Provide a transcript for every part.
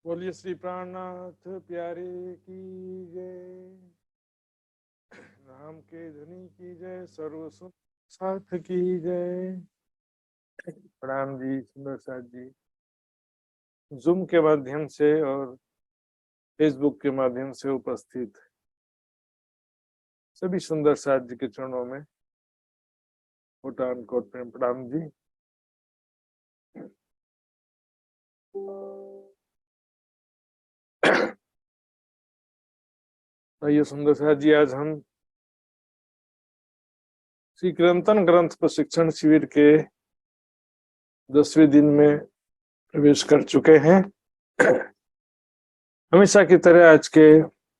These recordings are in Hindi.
बोलिए श्री प्राणनाथ प्यारे की जय। राम के धनी की जय। सर्व सुख साथ की जय। प्रणाम जी सुंदर साथ जी। जूम के माध्यम से और फेसबुक के माध्यम से उपस्थित सभी सुंदर साथ जी के चरणों में कोटान कोट प्रेम प्रणाम जी। आइए सुंदर साथ जी, आज हम श्री कीर्तन ग्रंथ प्रशिक्षण शिविर के 10वें दिन में प्रवेश कर चुके हैं। हमेशा की तरह आज के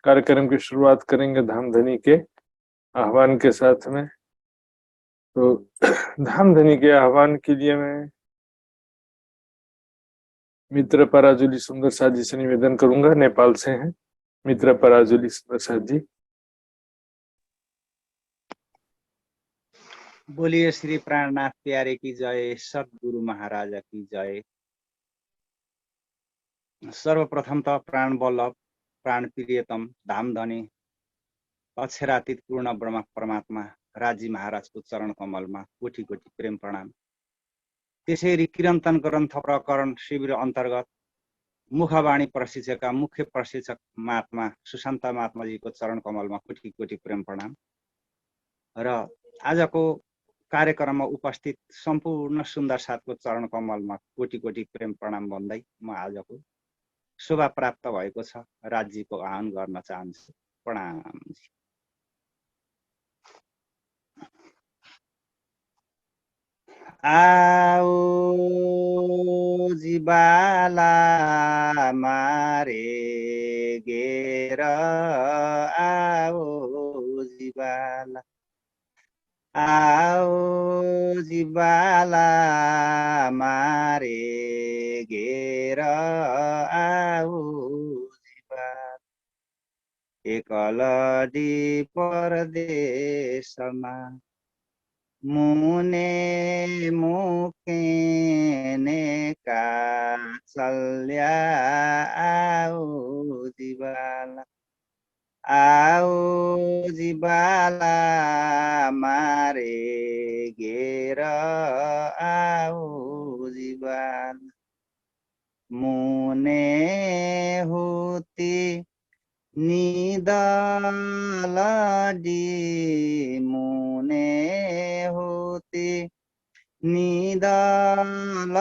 कार्यक्रम की शुरुआत करेंगे धामधनी के आह्वान के साथ में। तो धामधनी के आह्वान के लिए मैं मित्र पराजुली सुंदर साथ जी से निवेदन करूंगा। नेपाल से हैं मित्र पराजुली सुंदर साथ जी। बोलिए श्री प्राणनाथ प्यारे की जय। सद्गुरु महाराज की जय। सर्वप्रथम त प्राण वल्लभ प्राण प्रियतम धामधनी अक्षरातीत पूर्ण ब्रह्म परमात्मा राजी महाराजको चरण कमलमा कोटी कोटी प्रेम प्रणाम। त्यसैगरी कीर्तन ग्रन्थ प्रकरण शिविर अन्तर्गत मुखवाणी प्रशिक्षकका मुख्य प्रशिक्षक महात्मा सुशान्त महात्माजीको चरण कमलमा कोटी कोटी प्रेम प्रणाम। र आजको कार्यक्रममा उपस्थित सम्पूर्ण सुन्दर साथको चरण कमलमा कोटी कोटी प्रेम प्रणाम भन्दै म आजको शोभा प्राप्त भएको छ राज्यको आह्वान गर्न चाहन्छु। प्रणाम। आओ जीवाला मारे गेर आओ जीवाला आओ जीवाला मारे गेर आओ जीवाला एकलडी परदेशमा मुने मुकेने का चल्या आओ जीवाला आओ जीवाला मारे गेर आओ जीवाला मुने होती निदलडी मुने होती निदलडी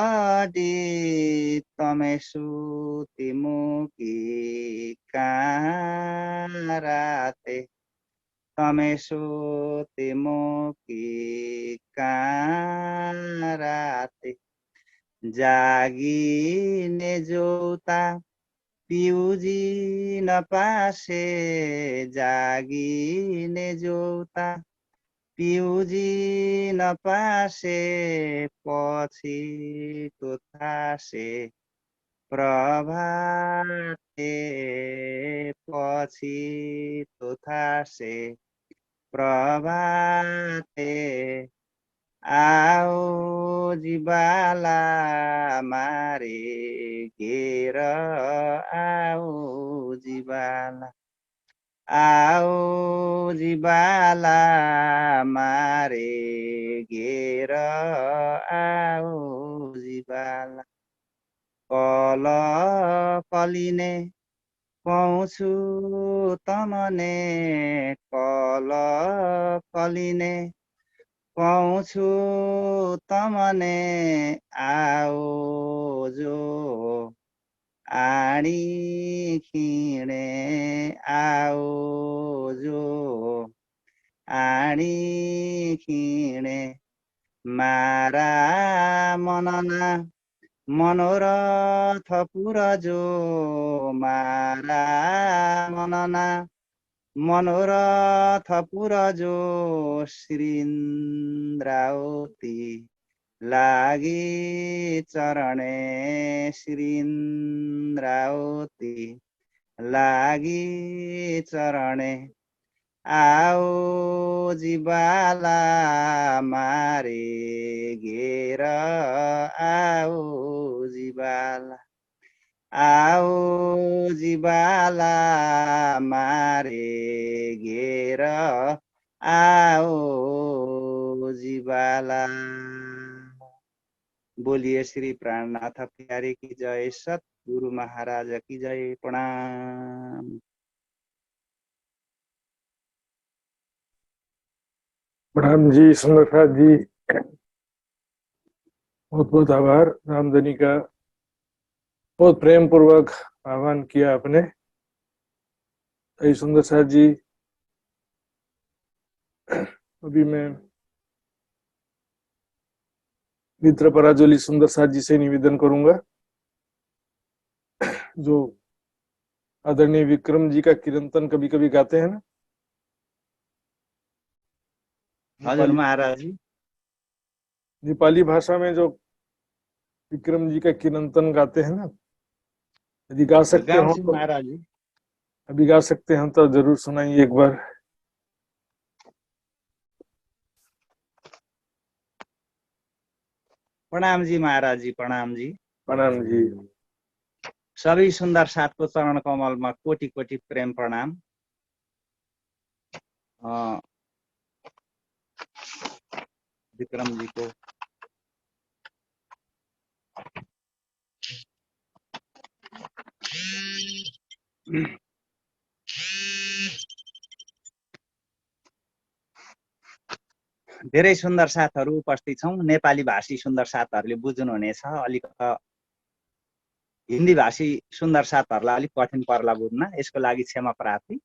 तमे सुति मुकी काराते तमे सुति मुकी काराते जागिने जोता पिउजी नपासे जागिने जोता पिउजी नपासे पछिको थासे प्रभाते पछिको थासे प्रभाते आओ जीवाला मारे गेर आओ जीवाला आओ जीवाला मारे गेर आओ जीवाला कल कलिने पाउँछु तमने कल कलिने पाउँछु तमने आओ जो आणी खिँडे आओ जो आणी खिँडे मारा मनना मनोरथ पुरजो मारा मनना मनोरथ पुरजो श्रीन्द्रावती लागि चरणे श्रीन्द्रावती लागि चरणे आओ जीवाला मारे गेर आओ जीवाला आओ जीवाला मारे घेर आओ जीवाला। बोलिए श्री प्राणनाथ प्यारे की जय, सतगुरु महाराज की जय। प्रणाम। प्रणाम जी सुंदरसाद जी, बहुत बहुत आभार। रामधनी का बहुत प्रेम पूर्वक आह्वान किया आपने। सुंदरसाद जी, अभी मैं मित्र पराजोली सुंदरसाद जी से निवेदन करूंगा, जो आदरणीय विक्रम जी का कीर्तन कभी कभी गाते हैं ना, हजुर महाराज जी। नेपाली भाषा में जो विक्रम जी का कीर्तन गाते हैं ना, यदि गा सकते हो गाउँछु तो, महाराज जी। अभी गा सकते हैं तो जरूर सुनाइए एक बार। प्रणाम जी महाराज जी, प्रणाम जी। प्रणाम जी। सबै सुन्दर साथको चरण कमलमा कोटि कोटि प्रेम प्रणाम। विक्रम जी को धेरै सुन्दर साथहरू उपस्थित छौँ। नेपाली भाषी सुन्दर साथहरूले बुझ्नुहुनेछ, अलिक हिन्दी भाषी सुन्दर साथहरूलाई अलिक कठिन पर्ला बुझ्न, यसको लागि क्षमा प्रार्थी।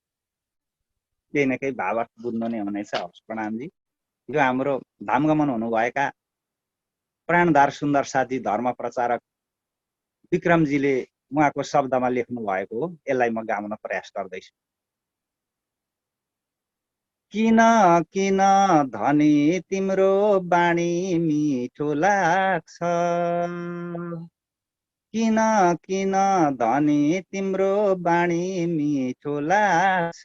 केही न केही भावार्थ बुझ्नु नै हुनेछ। प्रणाम जी। यो हाम्रो धामगमन हुनुभएका प्राणधार सुन्दर साथी धर्म प्रचारक विक्रमजीले उहाँको शब्दमा लेख्नु भएको हो। यसलाई म गाउन प्रयास गर्दैछु। किन किन धनी तिम्रो बाणी मिठो लाग्छ, किन किन धनी तिम्रो बाणी मिठो लाग्छ,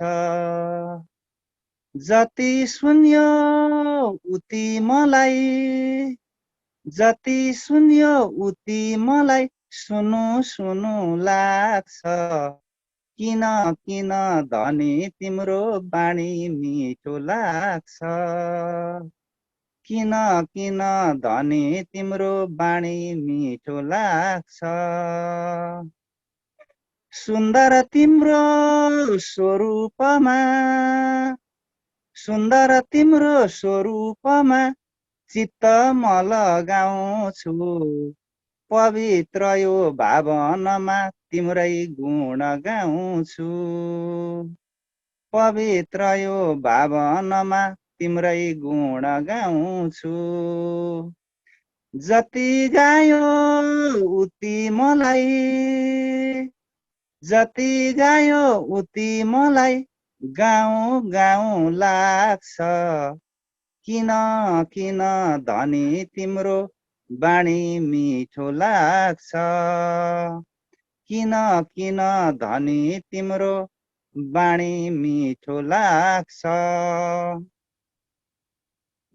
जति सुन्यो उति मलाई, जति सुन्यो उति मलाई सुनु सुनु लाग्छ, किन किन धनी तिम्रो बाणी मिठो लाग्छ, किन किन धनी तिम्रो बाणी मिठो लाग्छ, सुन्दर तिम्रो स्वरूपमा, सुन्दर तिम्रो स्वरूपमा चित्त म लगाउँछु, पवित्र यो भावनमा तिम्रै गुण गाउँछु, पवित्र यो भावनमा तिम्रै गुण गाउँछु, जति गायो उति मलाई, जति गायो उति मलाई गाउँ गाउँ लाग्छ, किन किन धनी तिम्रो बाणी मिठो लाग्छ, किन किन धनी तिम्रो बाणी मिठो लाग्छ,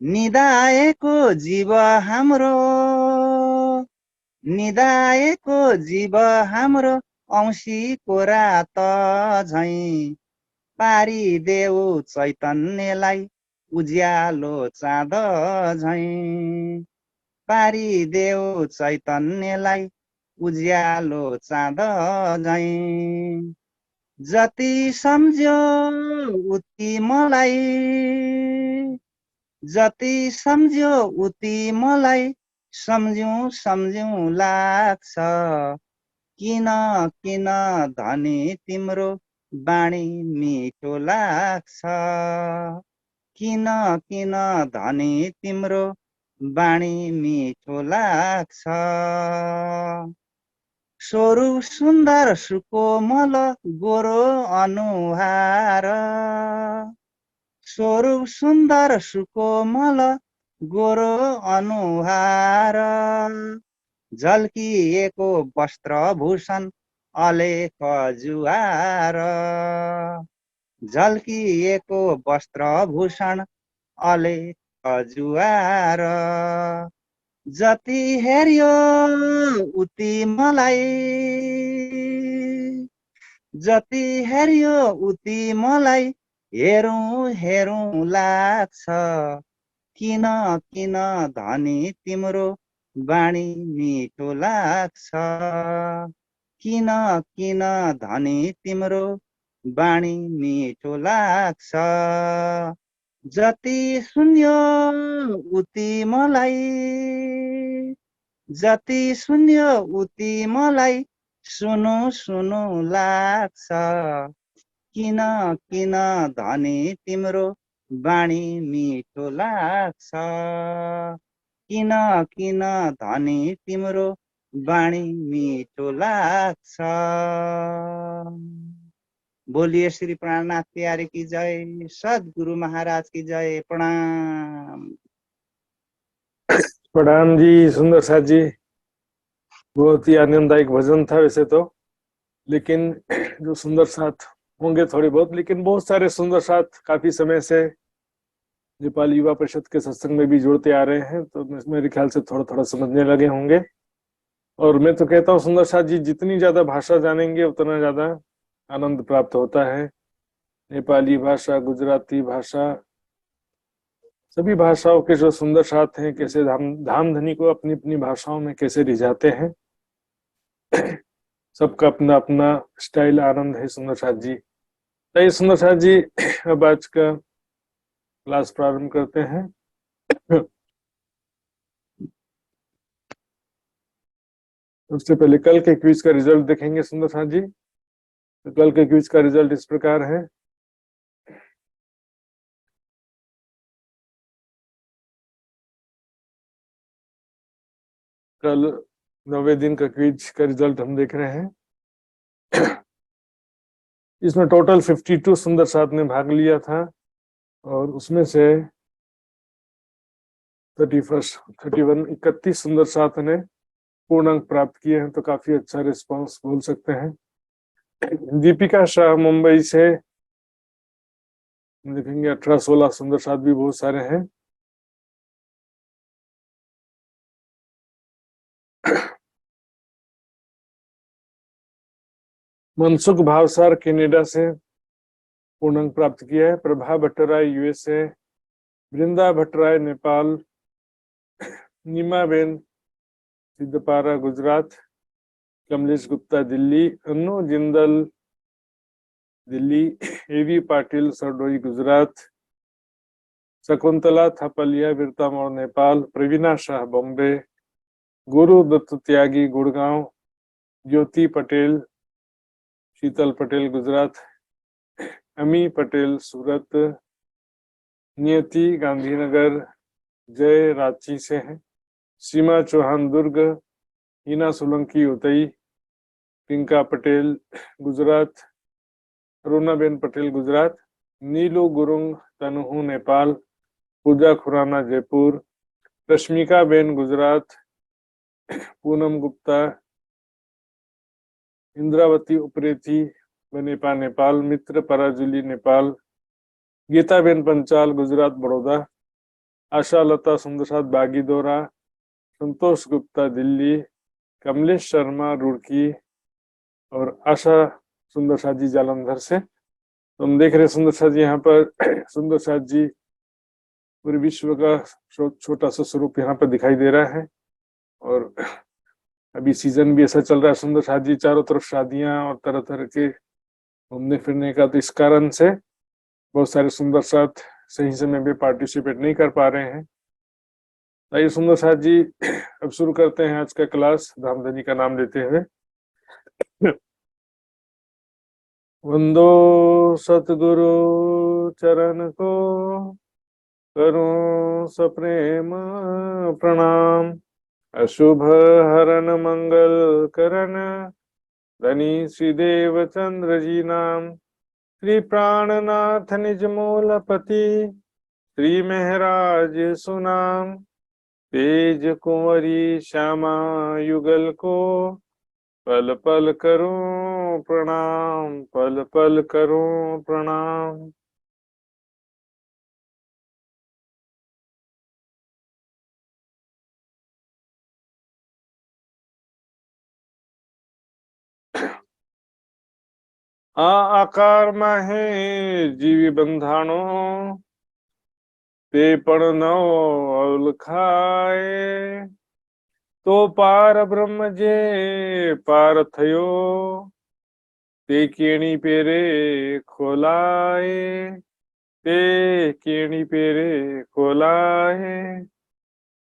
निदाएको जीव हाम्रो, निदाएको जीव हाम्रो औँसीको रात झैं, पारिदेऊ चैतन्यलाई उज्यालो चाँद झैं, पारिदेऊ चैतन्यलाई उज्यालो चाँद झैं, जति सम्झ्यो उति मलाई, जति सम्झ्यो उति मलाई सम्झौँ सम्झौँ लाग्छ, किन किन धनी तिम्रो बाणी मिठो लाग्छ, किन किन धनी तिम्रो बाणी मिठो लाग्छ, स्वरूप सुन्दर सुकोमल गोरो अनुहार, स्वरूप सुन्दर सुकोमल गोरो अनुहार, झल्किएको वस्त्रभूषण अलेख जुहार, झल्किएको वस्त्रभूषण अलेख जुहार, जति हेर्यो उति मलाई, जति हेऱ्यो उति मलाई हेरौँ हेरौँ लाग्छ। किन किन धनी तिम्रो बाणी मिठो लाग्छ। किन किन धनी तिम्रो बाणी मिठो लाग्छ। जति सुन्यो उति मलाई जति सुन्यो उति मलाई सुनु सुनु लाग्छ। किन किन धनी तिम्रो बाणी मिठो लाग्छ। किन किन धनी तिम्रो बाणी मिठो लाग्छ। बोलिए श्री प्राणनाथ प्यारे की जय। सदगुरु महाराज की जय। प्रणाम। प्रणाम जी सुंदर साथ जी। बहुत ही आनंददायक भजन था वैसे तो, लेकिन जो सुंदर साथ होंगे थोड़े बहुत, लेकिन बहुत सारे सुंदर साथ काफी समय से नेपाल युवा परिषद के सत्संग में भी जुड़ते आ रहे हैं, तो मेरे ख्याल से थोड़ा थोड़ा समझने लगे होंगे। और मैं तो कहता हूँ सुंदर साथ जी, जितनी ज्यादा भाषा जानेंगे उतना ज्यादा आनंद प्राप्त होता है। नेपाली भाषा, गुजराती भाषा, सभी भाषाओं के जो सुंदर साथ हैं, कैसे धाम धनी को अपनी अपनी भाषाओं में कैसे रिझाते हैं। सबका अपना अपना स्टाइल, आनंद है सुंदर साथ जी। तो सुंदर साथ जी, अब आज का क्लास प्रारंभ करते हैं। सबसे पहले कल के क्विज का रिजल्ट देखेंगे सुंदर साथ जी। तो कल के क्विज का रिजल्ट इस प्रकार है। कल 9वें दिन का क्विज का रिजल्ट हम देख रहे हैं। इसमें टोटल 52 सुंदर साथ ने भाग लिया था, और उसमें से 31 सुंदर साथ ने पूर्ण अंक प्राप्त किए हैं, तो काफी अच्छा रिस्पांस बोल सकते हैं। दीपिका शाह मुंबई से देखेंगे 18-16 सुंदर साथ भी बहुत सारे हैं। मनसुख भावसार कनाडा से पूर्ण अंक प्राप्त किया है। प्रभा भट्टराय यूएसए, वृंदा भट्टराय नेपाल, नीमाबेन सिद्धपारा गुजरात, कमलेश गुप्ता दिल्ली, अनु जिंदल दिल्ली, एवी पाटिल सरडोई गुजरात, शकुंतला थापलिया बिरतामोड़ नेपाल, प्रवीणा शाह बॉम्बे, गुरु दत्त त्यागी गुड़गांव, ज्योति पटेल शीतल पटेल गुजरात, अमी पटेल सूरत, नियति गांधीनगर, जय रांची से हैं, सीमा चौहान दुर्ग, हिना सोलंकी उतई, पिंका पटेल गुजरात, अरुणाबेन पटेल गुजरात, नीलू गुरुंग तनहू नेपाल, पूजा खुराना जयपुर, रश्मिका बेन गुजरात, पूनम गुप्ता, इंद्रावती उप्रेती बनेपा नेपाल, मित्र पराजुली नेपाल, गीताबेन पंचाल गुजरात बड़ौदा, आशा लता सुंदरसाद बागीदोरा, संतोष गुप्ता दिल्ली, कमलेश शर्मा रुड़की, और आशा सुंदर साथ जी जालंधर से। तो हम देख रहे हैं सुंदर साथ जी यहाँ पर सुंदर साथ जी पूरे विश्व का छोटा सा स्वरूप यहाँ पर दिखाई दे रहा है। और अभी सीजन भी ऐसा चल रहा है सुंदर साथ जी, चारों तरफ शादियां और तरह तरह के घूमने फिरने का, तो इस कारण से बहुत सारे सुंदर साथ सही समय में पार्टिसिपेट नहीं कर पा रहे हैं। आइए सुंदर साथ जी, अब शुरू करते हैं आज का क्लास धामधनी का नाम लेते हुए। वंदो सतगुरु चरण को, करूं सप्रेम प्रणाम, अशुभ हरन मंगल करण, धनी श्रीदेव चंद्र जी नाम, श्री प्राणनाथ निज मूलपति, श्री महराज सुनाम, तेज कुंवरी श्यामा युगल को, पल पल करूं प्रणाम, पल पल करूं प्रणाम। आ आकार माहे जीवी बंधाणो ते पण न ओळखाए तो पार ब्रह्म जे पार थयो ते केणी पेरे खोलाए ते केणी पेरे खोलाए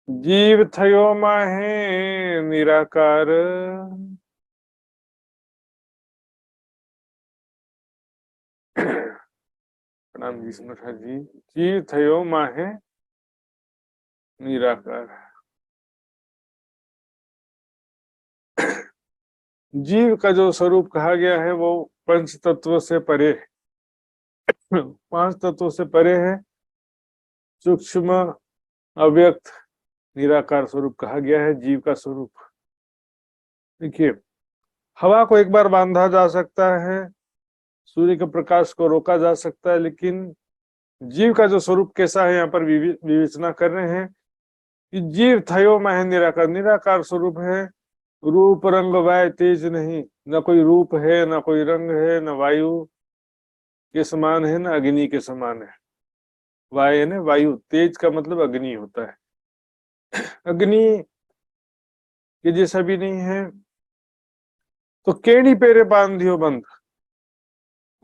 जीव थयो माहे निराकार प्रणाम जी सुनता जी। जीव थयो माहे निराकार। जीव का जो स्वरूप कहा गया है वो पंच तत्व से परे, पांच तत्वों से परे है। सूक्ष्म अव्यक्त निराकार स्वरूप कहा गया है जीव का स्वरूप। देखिए, हवा को एक बार बांधा जा सकता है, सूर्य के प्रकाश को रोका जा सकता है, लेकिन जीव का जो स्वरूप कैसा है यहाँ पर विवेचना कर रहे हैं कि जीव थयो माहे निराकार। निराकार स्वरूप है, रूप रंग वाय तेज नहीं, न कोई रूप है, न कोई रंग है, न वायु के समान है, न अग्नि के समान है। वाय ने वायु, तेज का मतलब अग्नि होता है। अग्नि के जैसा भी नहीं है। तो केड़ी पेरे बांधियो बंद,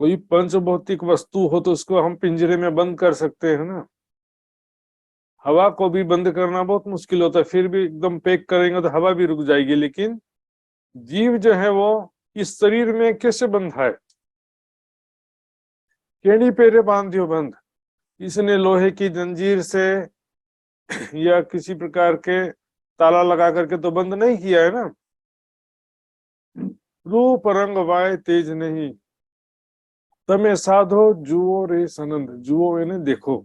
कोई पंच भौतिक वस्तु हो तो उसको हम पिंजरे में बंद कर सकते हैं ना। हवा को भी बंद करना बहुत मुश्किल होता है, फिर भी एकदम पैक करेंगे तो हवा भी रुक जाएगी, लेकिन जीव जो है वो इस शरीर में कैसे बंधा है। केड़ी पेरे बांधियो बंद, इसने लोहे की जंजीर से या किसी प्रकार के ताला लगा करके तो बंद नहीं किया है ना। रूप रंग वाय तेज नहीं, तमे साधो जुओ रे सनंद। जुओ यानी देखो,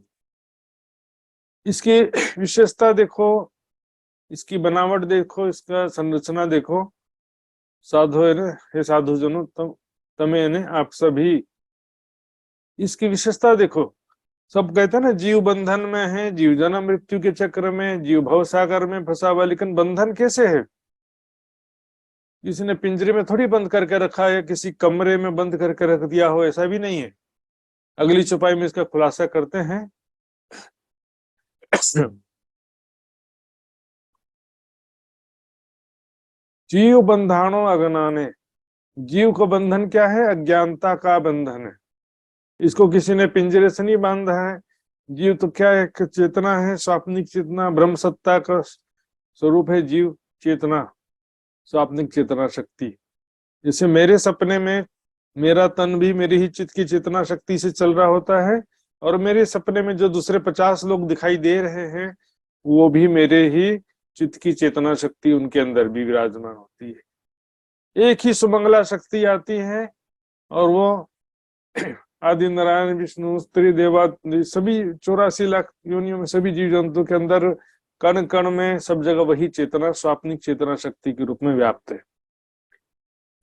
इसकी विशेषता देखो, इसकी बनावट देखो, इसका संरचना देखो। साधो है ना, हे साधु जनो तमे यानी आप सभी, इसकी विशेषता देखो। सब कहते हैं ना जीव बंधन में है, जीव जन्म मृत्यु के चक्र में, जीव भव सागर में फंसा हुआ, लेकिन बंधन कैसे है। किसी ने पिंजरे में थोड़ी बंद करके रखा है, किसी कमरे में बंद करके रख दिया हो, ऐसा भी नहीं है। अगली चौपाई में इसका खुलासा करते हैं। जीव बंधानो अज्ञाने, जीव को बंधन क्या है, अज्ञानता का बंधन है। इसको किसी ने पिंजरे से नहीं बांधा है। जीव तो क्या है, चेतना है, स्वाप्निक चेतना, ब्रह्म सत्ता का स्वरूप है जीव चेतना, स्वाप्निक चेतना शक्ति। जैसे मेरे सपने में मेरा तन भी मेरी ही चित्त की चेतना शक्ति से चल रहा होता है, और मेरे सपने में जो दूसरे 50 लोग दिखाई दे रहे हैं वो भी मेरे ही चित्त की चेतना शक्ति उनके अंदर भी विराजमान होती है। एक ही सुमंगला शक्ति आती है और वो आदि नारायण विष्णु स्त्री देवा सभी 84 लाख योनियों में सभी जीव जंतु के अंदर कण कण में सब जगह वही चेतना स्वाप्निक चेतना शक्ति के रूप में व्याप्त है।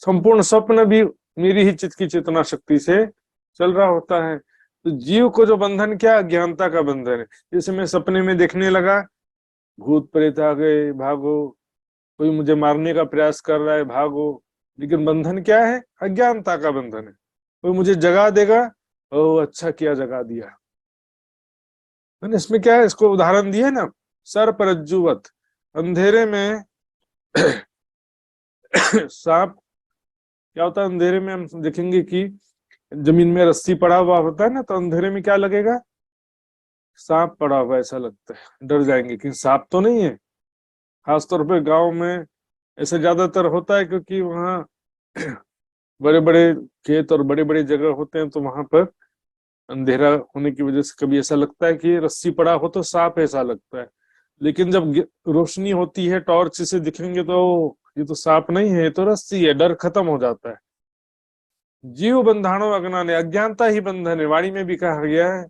संपूर्ण स्वप्न भी मेरी ही चित्त की चेतना शक्ति से चल रहा होता है। तो जीव को जो बंधन क्या, अज्ञानता का बंधन है। जैसे मैं सपने में देखने लगा भूत प्रेत आ गए, भागो, कोई मुझे मारने का प्रयास कर रहा है, भागो, लेकिन बंधन क्या है, अज्ञानता का बंधन है। कोई मुझे जगा देगा, ओ अच्छा किया जगा दिया। मैंने इसमें क्या है, इसको उदाहरण दिया ना, सर्प रज्जुवत, अंधेरे में सांप क्या होता है, अंधेरे में हम देखेंगे कि जमीन में रस्सी पड़ा हुआ होता है ना, तो अंधेरे में क्या लगेगा, सांप पड़ा हुआ ऐसा लगता है, डर जाएंगे, लेकिन सांप तो नहीं है। खासतौर पे गांव में ऐसा ज्यादातर होता है, क्योंकि वहाँ बड़े बड़े खेत और बड़े बड़े जगह होते हैं, तो वहां पर अंधेरा होने की वजह से कभी ऐसा लगता है कि रस्सी पड़ा हो तो सांप ऐसा लगता है, लेकिन जब रोशनी होती है टॉर्च से दिखेंगे तो ये तो सांप नहीं है, ये तो रस्सी है, डर खत्म हो जाता है। जीव बंधानो अज्ञाने, अज्ञानता ही बंधन है। वाणी में भी कहा गया है,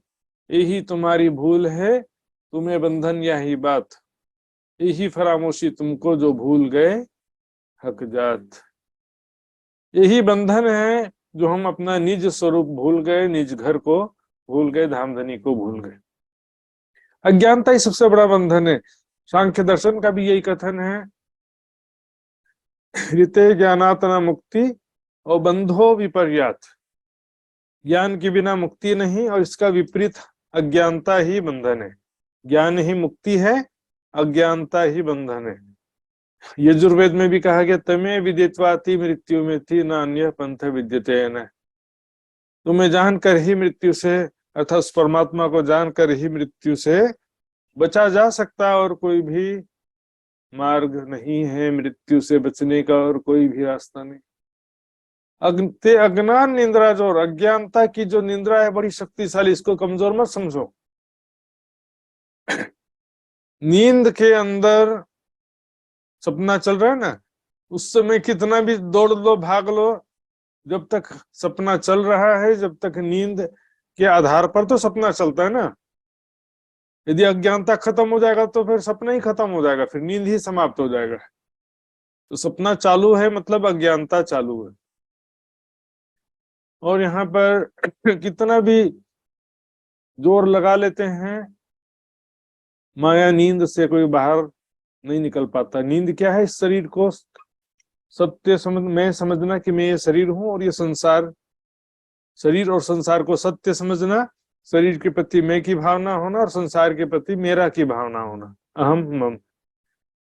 यही तुम्हारी भूल है, तुम्हें बंधन यही बात, यही फरामोशी तुमको जो भूल गए हक जात। यही बंधन है जो हम अपना निज स्वरूप भूल गए, निज घर को भूल गए, धामधनी को भूल गए। अज्ञानता ही सबसे बड़ा बंधन है। सांख्य दर्शन का भी यही कथन है, ऋते ज्ञानात न मुक्ति और बंधो विपर्यात। ज्ञान के बिना मुक्ति नहीं, और इसका विपरीत अज्ञानता ही बंधन है। ज्ञान ही मुक्ति है, अज्ञानता ही बंधन है। यजुर्वेद में भी कहा गया, तमे विदित्वाति मृत्यु में थी न अन्य पंथ विद्यते न। तुम्हें जानकर ही मृत्यु से, अर्थात उस परमात्मा को जानकर ही मृत्यु से बचा जा सकता, और कोई भी मार्ग नहीं है मृत्यु से बचने का, और कोई भी रास्ता नहीं। अज्ञान निंद्रा, जो अज्ञानता की जो निंद्रा है बड़ी शक्तिशाली, इसको कमजोर मत समझो। नींद के अंदर सपना चल रहा है ना, उस समय कितना भी दौड़ लो भाग लो, जब तक सपना चल रहा है, जब तक नींद के आधार पर तो सपना चलता है ना। यदि अज्ञानता खत्म हो जाएगा तो फिर सपना ही खत्म हो जाएगा, फिर नींद ही समाप्त हो जाएगा। तो सपना चालू है मतलब अज्ञानता चालू है। और यहाँ पर कितना भी जोर लगा लेते हैं, माया नींद से कोई बाहर नहीं निकल पाता। नींद क्या है? इस शरीर को सत्य मैं समझना कि मैं ये शरीर हूं और ये संसार, शरीर और संसार को सत्य समझना, शरीर के प्रति मैं की भावना होना और संसार के प्रति मेरा की भावना होना, अहम मम।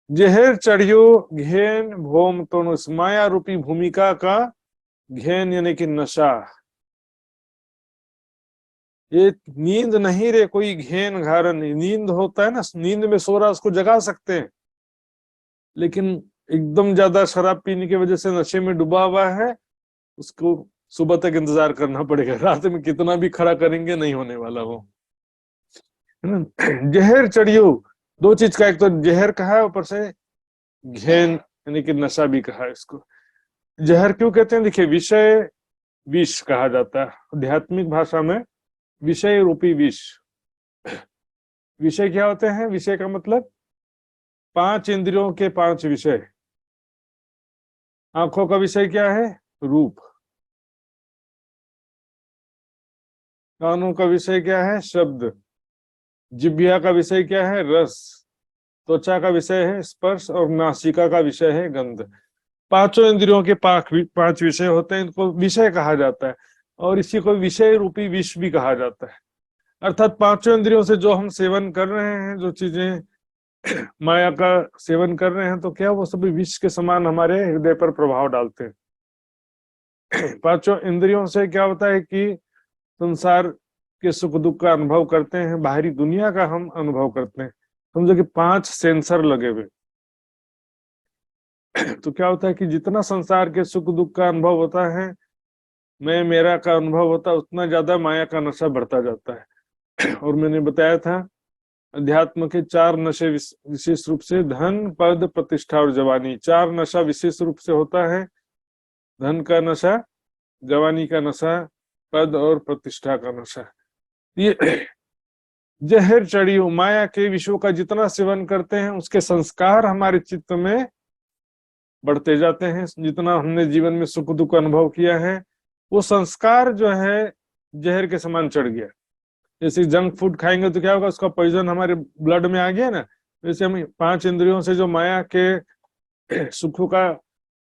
जहर चढ़ियो घेन भोम तो उस माया रूपी भूमिका का घेन यानी कि नशा। ये नींद नहीं रे कोई घेन घारन। नींद होता है ना, नींद में सो रहा उसको जगा सकते हैं, लेकिन एकदम ज्यादा शराब पीने की वजह से नशे में डूबा हुआ है, उसको सुबह तक इंतजार करना पड़ेगा। रात में कितना भी खड़ा करेंगे नहीं होने वाला वो, है ना। जहर चढ़ियो, दो चीज का, एक तो जहर कहा है, ऊपर से घेन यानी कि नशा भी कहा है इसको। जहर क्यों कहते हैं? देखिए, विषय विष कहा जाता है आध्यात्मिक भाषा में, विषय रूपी विष। विषय क्या होते हैं? विषय का मतलब पांच इंद्रियों के पांच विषय। आंखों का विषय क्या है? रूप। कानों का विषय क्या है? शब्द। जिह्वा का विषय क्या है? रस। त्वचा का विषय है स्पर्श, और नासिका का विषय है गंध। पांचों इंद्रियों के पांच विषय होते हैं, इनको विषय कहा जाता है, और इसी को विषय रूपी विष भी कहा जाता है। अर्थात पांचों इंद्रियों से जो हम सेवन कर रहे हैं, जो चीजें माया का सेवन कर रहे हैं, तो क्या वो सभी विष के समान हमारे हृदय पर प्रभाव डालते हैं। पांचों इंद्रियों से क्या होता है कि संसार के सुख दुख का अनुभव करते हैं, बाहरी दुनिया का हम अनुभव करते हैं। समझो कि पांच सेंसर लगे हुए, तो क्या होता है कि जितना संसार के सुख दुख का अनुभव होता है, मैं मेरा का अनुभव होता है, उतना ज्यादा माया का नशा बढ़ता जाता है। और मैंने बताया था अध्यात्म के चार नशे विशेष रूप से, धन पद प्रतिष्ठा और जवानी। चार नशा विशेष रूप से होता है, धन का नशा, जवानी का नशा, पद और प्रतिष्ठा का नशा। ये जहर चढ़ी माया के विषयों का जितना सेवन करते हैं, उसके संस्कार हमारे चित्त में बढ़ते जाते हैं। जितना हमने जीवन में सुख दुख अनुभव किया है, वो संस्कार जो है जहर के समान चढ़ गया। जैसे जंक फूड खाएंगे तो क्या होगा? उसका पॉइजन हमारे ब्लड में आ गया ना। जैसे हम पांच इंद्रियों से जो माया के सुखों का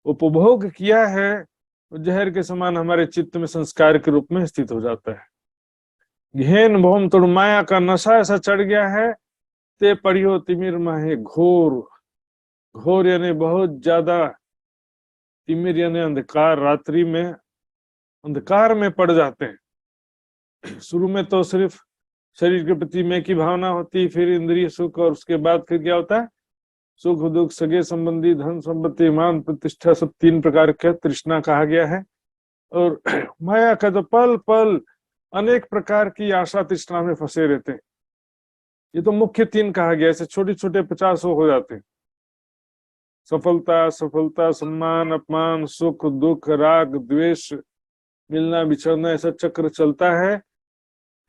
उपभोग किया है, वो जहर के समान हमारे चित्त में संस्कार के रूप में स्थित हो जाता है। घेन भोम तो माया का नशा ऐसा चढ़ गया है, ते पढ़ियो तिमिर माहे घोर। घोर यानी बहुत ज्यादा, तिमिर यानी अंधकार, रात्रि में अंधकार में पड़ जाते हैं। शुरू में तो सिर्फ शरीर के प्रति मैं की भावना होती, फिर इंद्रिय सुख, और उसके बाद फिर क्या होता है? सुख दुख, सगे संबंधी, धन संपत्ति, मान प्रतिष्ठा, सब तीन प्रकार का तृष्णा कहा गया है। और माया का जो पल पल अनेक प्रकार की आशा तृष्णा में फंसे रहते हैं, ये तो मुख्य तीन कहा गया। ऐसे छोटे छोटे 50 हो जाते हैं। सफलता सफलता, सम्मान अपमान, सुख दुख, राग द्वेष, मिलना बिछड़ना, ऐसा चक्र चलता है।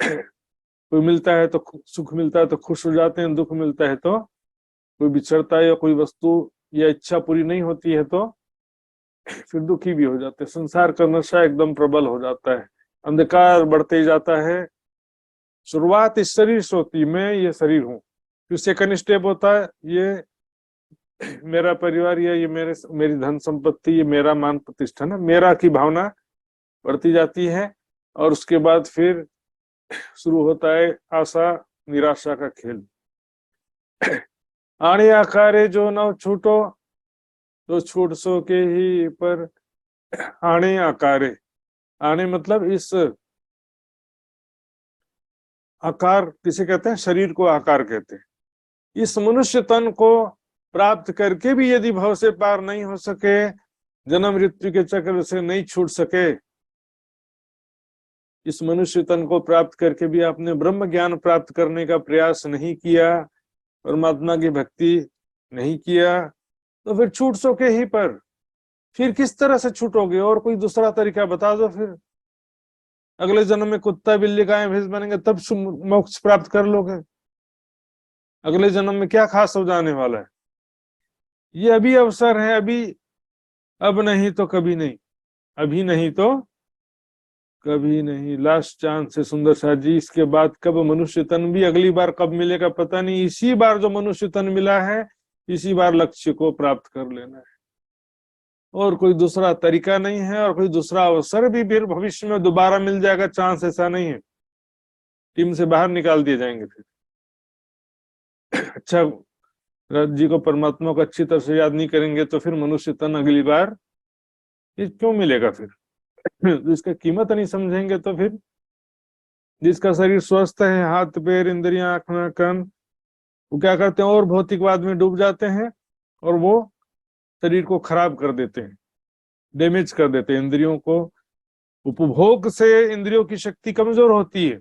कोई मिलता है तो सुख मिलता है तो खुश हो जाते हैं, दुख मिलता है तो, कोई बिछड़ता है या कोई वस्तु या इच्छा पूरी नहीं होती है तो फिर दुखी भी हो जाते हैं। संसार का नशा एकदम प्रबल हो जाता है, अंधकार बढ़ते ही जाता है। शुरुआत इस शरीर से होती, मैं ये शरीर हूँ। फिर सेकंड स्टेप होता है ये मेरा परिवार, या ये मेरी धन संपत्ति, ये मेरा मान प्रतिष्ठा ना, मेरा की भावना बढ़ती जाती है। और उसके बाद फिर शुरू होता है आशा निराशा का खेल। आणे आकारे जो न छूटो तो छूट सो के ही पर आणे आकारे। आणे मतलब इस आकार किसे कहते हैं? शरीर को आकार कहते हैं। इस मनुष्य तन को प्राप्त करके भी यदि भव से पार नहीं हो सके, जन्म मृत्यु के चक्र से नहीं छूट सके, इस मनुष्य तन को प्राप्त करके भी आपने ब्रह्म ज्ञान प्राप्त करने का प्रयास नहीं किया, परमात्मा की भक्ति नहीं किया, तो फिर छूट सो के ही पर फिर किस तरह से छूटोगे? और कोई दूसरा तरीका बता दो। फिर अगले जन्म में कुत्ता बिल्ली गाय भैंस बनेंगे तब मोक्ष प्राप्त कर लोगे। अगले जन्म में क्या खास हो जाने वाला है? ये अभी अवसर है, अभी, अब नहीं तो कभी नहीं, अभी नहीं तो कभी नहीं, लास्ट चांस है सुंदर साथ जी। इसके बाद कब मनुष्य तन भी अगली बार कब मिलेगा पता नहीं। इसी बार जो मनुष्य तन मिला है, इसी बार लक्ष्य को प्राप्त कर लेना है, और कोई दूसरा तरीका नहीं है। और कोई दूसरा अवसर भी फिर भविष्य में दोबारा मिल जाएगा चांस, ऐसा नहीं है। टीम से बाहर निकाल दिए जाएंगे फिर। अच्छा, रथ जी को परमात्मा को अच्छी तरह से याद नहीं करेंगे तो फिर मनुष्य तन अगली बार ये क्यों मिलेगा? फिर इसका कीमत नहीं समझेंगे तो फिर जिसका शरीर स्वस्थ है, हाथ पैर इंद्रियां आंख नाक कान, वो क्या करते हैं? और भौतिकवाद में डूब जाते हैं और वो शरीर को खराब कर देते हैं, डैमेज कर देते हैं। इंद्रियों को उपभोग से इंद्रियों की शक्ति कमजोर होती है,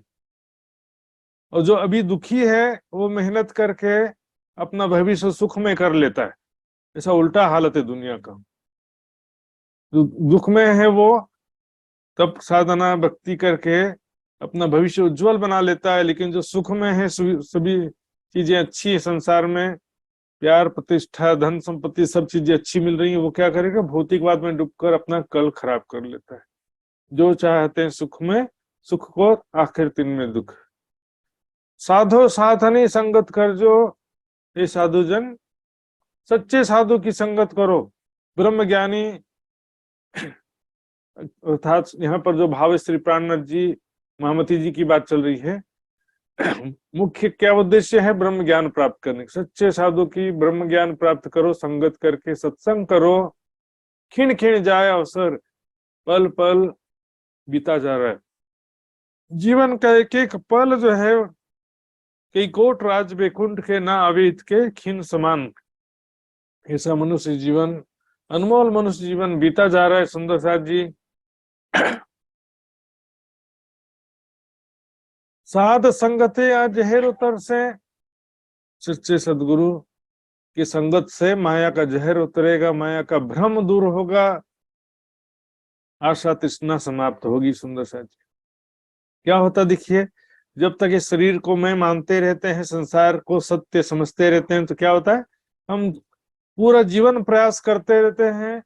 और जो अभी दुखी है वो मेहनत करके अपना भविष्य सुख में कर लेता है। ऐसा उल्टा हालत है दुनिया का। जो दुख में है वो तब साधना भक्ति करके अपना भविष्य उज्जवल बना लेता है, लेकिन जो सुख में है, सभी चीजें अच्छी है संसार में, प्यार प्रतिष्ठा धन संपत्ति सब चीजें अच्छी मिल रही है, वो क्या करेगा? भौतिकवाद में डूबकर अपना कल खराब कर लेता है। जो चाहते हैं सुख में सुख को, आखिर दिन में दुख। साधो साधनी संगत कर जो, ये साधुजन सच्चे साधु की संगत करो। ब्रह्म ज्ञानी अर्थात यहाँ पर जो भाव श्री प्राणनाथ जी महामती जी की बात चल रही है, मुख्य क्या उद्देश्य है? ब्रह्म ज्ञान प्राप्त करने। सच्चे साधु की ब्रह्म ज्ञान प्राप्त करो, संगत करके सत्संग करो। खिण खिण जाए अवसर, पल पल बीता जा रहा है। जीवन का एक एक पल जो है, कई कोट राज बैकुंठ के ना अवेद के खिन समान। ऐसा मनुष्य जीवन, अनमोल मनुष्य जीवन बीता जा रहा है सुंदर साथ जी। साध संगते जहर उतर से, सच्चे सदगुरु की संगत से माया का जहर उतरेगा, माया का भ्रम दूर होगा, आशा तृष्णा समाप्त होगी। सुंदर साथ जी, क्या होता देखिए, जब तक इस शरीर को मैं मानते रहते हैं, संसार को सत्य समझते रहते हैं, तो क्या होता है? हम पूरा जीवन प्रयास करते रहते हैं,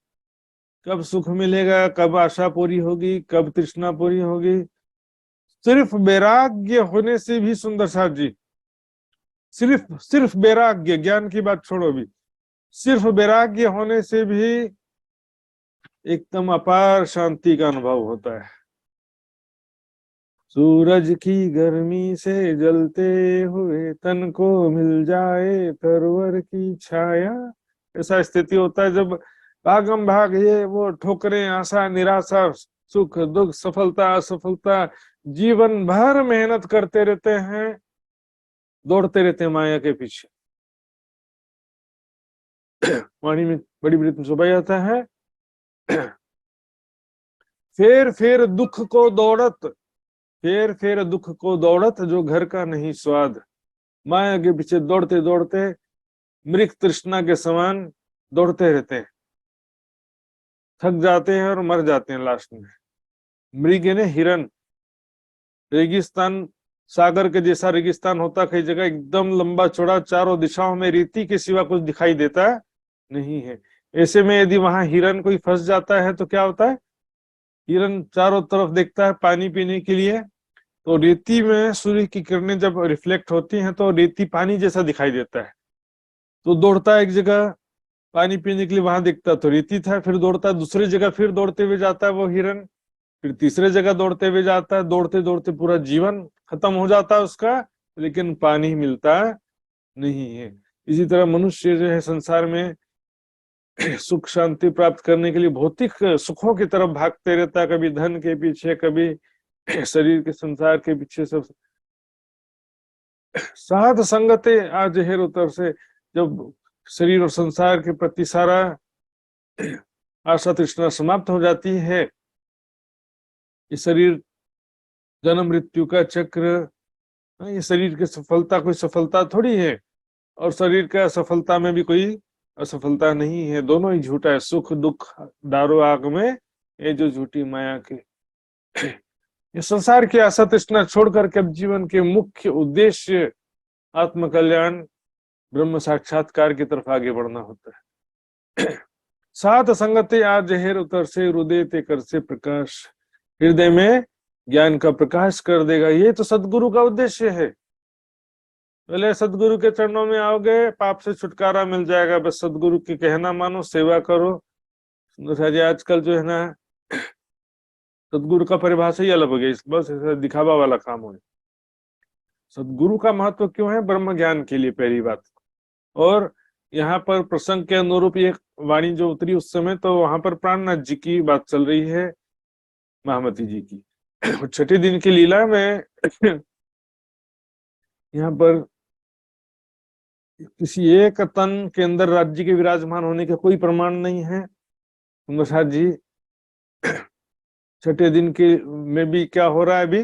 कब सुख मिलेगा, कब आशा पूरी होगी, कब तृष्णा पूरी होगी। सिर्फ वैराग्य होने से भी सुंदर साथ जी, सिर्फ वैराग्य, ज्ञान की बात छोड़ो भी, सिर्फ वैराग्य होने से भी एकदम अपार शांति का अनुभव होता है। सूरज की गर्मी से जलते हुए तन को मिल जाए तरवर की छाया, ऐसा स्थिति होता है जब भागम भाग, ये वो ठोकरें, आशा निराशा, सुख दुख, सफलता असफलता, जीवन भर मेहनत करते रहते हैं, दौड़ते रहते हैं माया के पीछे। वाणी में बड़ी बड़ी सुबह आता है, फेर दुख को दौड़त, फेर दुख को दौड़त, जो घर का नहीं स्वाद। माया के पीछे दौड़ते दौड़ते मृग तृष्णा के समान दौड़ते रहते हैं, थक जाते हैं और मर जाते हैं लास्ट में। मृग ने हिरन, रेगिस्तान, सागर के जैसा रेगिस्तान होता कई जगह, एकदम लंबा चौड़ा, चारों दिशाओं में रेती के सिवा कुछ दिखाई देता नहीं है। ऐसे में यदि वहां हिरन कोई फंस जाता है तो क्या होता है? हिरन चारों तरफ देखता है पानी पीने के लिए, तो रेती में सूर्य की किरणें जब रिफ्लेक्ट होती हैं तो रेती पानी जैसा दिखाई देता है, तो दौड़ता है एक जगह पानी पीने के लिए, वहां देखता तो रेती था, फिर दौड़ता दूसरी जगह, फिर दौड़ते हुए जाता है वो हिरन, फिर तीसरे जगह दौड़ते हुए जाता है, दौड़ते दौड़ते पूरा जीवन खत्म हो जाता है उसका, लेकिन पानी मिलता नहीं है। इसी तरह मनुष्य जो है संसार में सुख शांति प्राप्त करने के लिए भौतिक सुखों की तरफ भागते रहता है, कभी धन के पीछे, कभी शरीर के संसार के पीछे। सब साध संगते आज हेर उतर से, जब शरीर और संसार के प्रति सारा आशा तृष्णा समाप्त हो जाती है, ये शरीर जन्म मृत्यु का चक्र, ये शरीर की सफलता कोई सफलता थोड़ी है, और शरीर का असफलता में भी कोई असफलता नहीं है, दोनों ही झूठा है। सुख दुख दारो आग में, ये जो झूठी माया के, ये संसार की आशा तृष्णा छोड़ करके अब जीवन के मुख्य उद्देश्य आत्म कल्याण ब्रह्म साक्षात्कार की तरफ आगे बढ़ना होता है। सात संगते आज जहर उतर से, हृदय ते कर से प्रकाश, हृदय में ज्ञान का प्रकाश कर देगा। ये तो सदगुरु का उद्देश्य है। पहले सदगुरु के चरणों में आओगे, पाप से छुटकारा मिल जाएगा, बस सदगुरु की कहना मानो, सेवा करो। जी आजकल जो है ना, सदगुरु का परिभाषा ही अलग हो गई, बस ऐसा दिखावा वाला काम हो। सदगुरु का महत्व क्यों है? ब्रह्म ज्ञान के लिए, पहली बात। और यहाँ पर प्रसंग के अनुरूप ये वाणी जो उतरी उस समय, तो वहां पर प्राणनाथ जी की बात चल रही है, महामती जी की। छठे दिन की लीला में यहाँ पर किसी एक तन के अंदर राज्य के विराजमान होने का कोई प्रमाण नहीं है। सुंदर जी छठे दिन के में भी क्या हो रहा है, अभी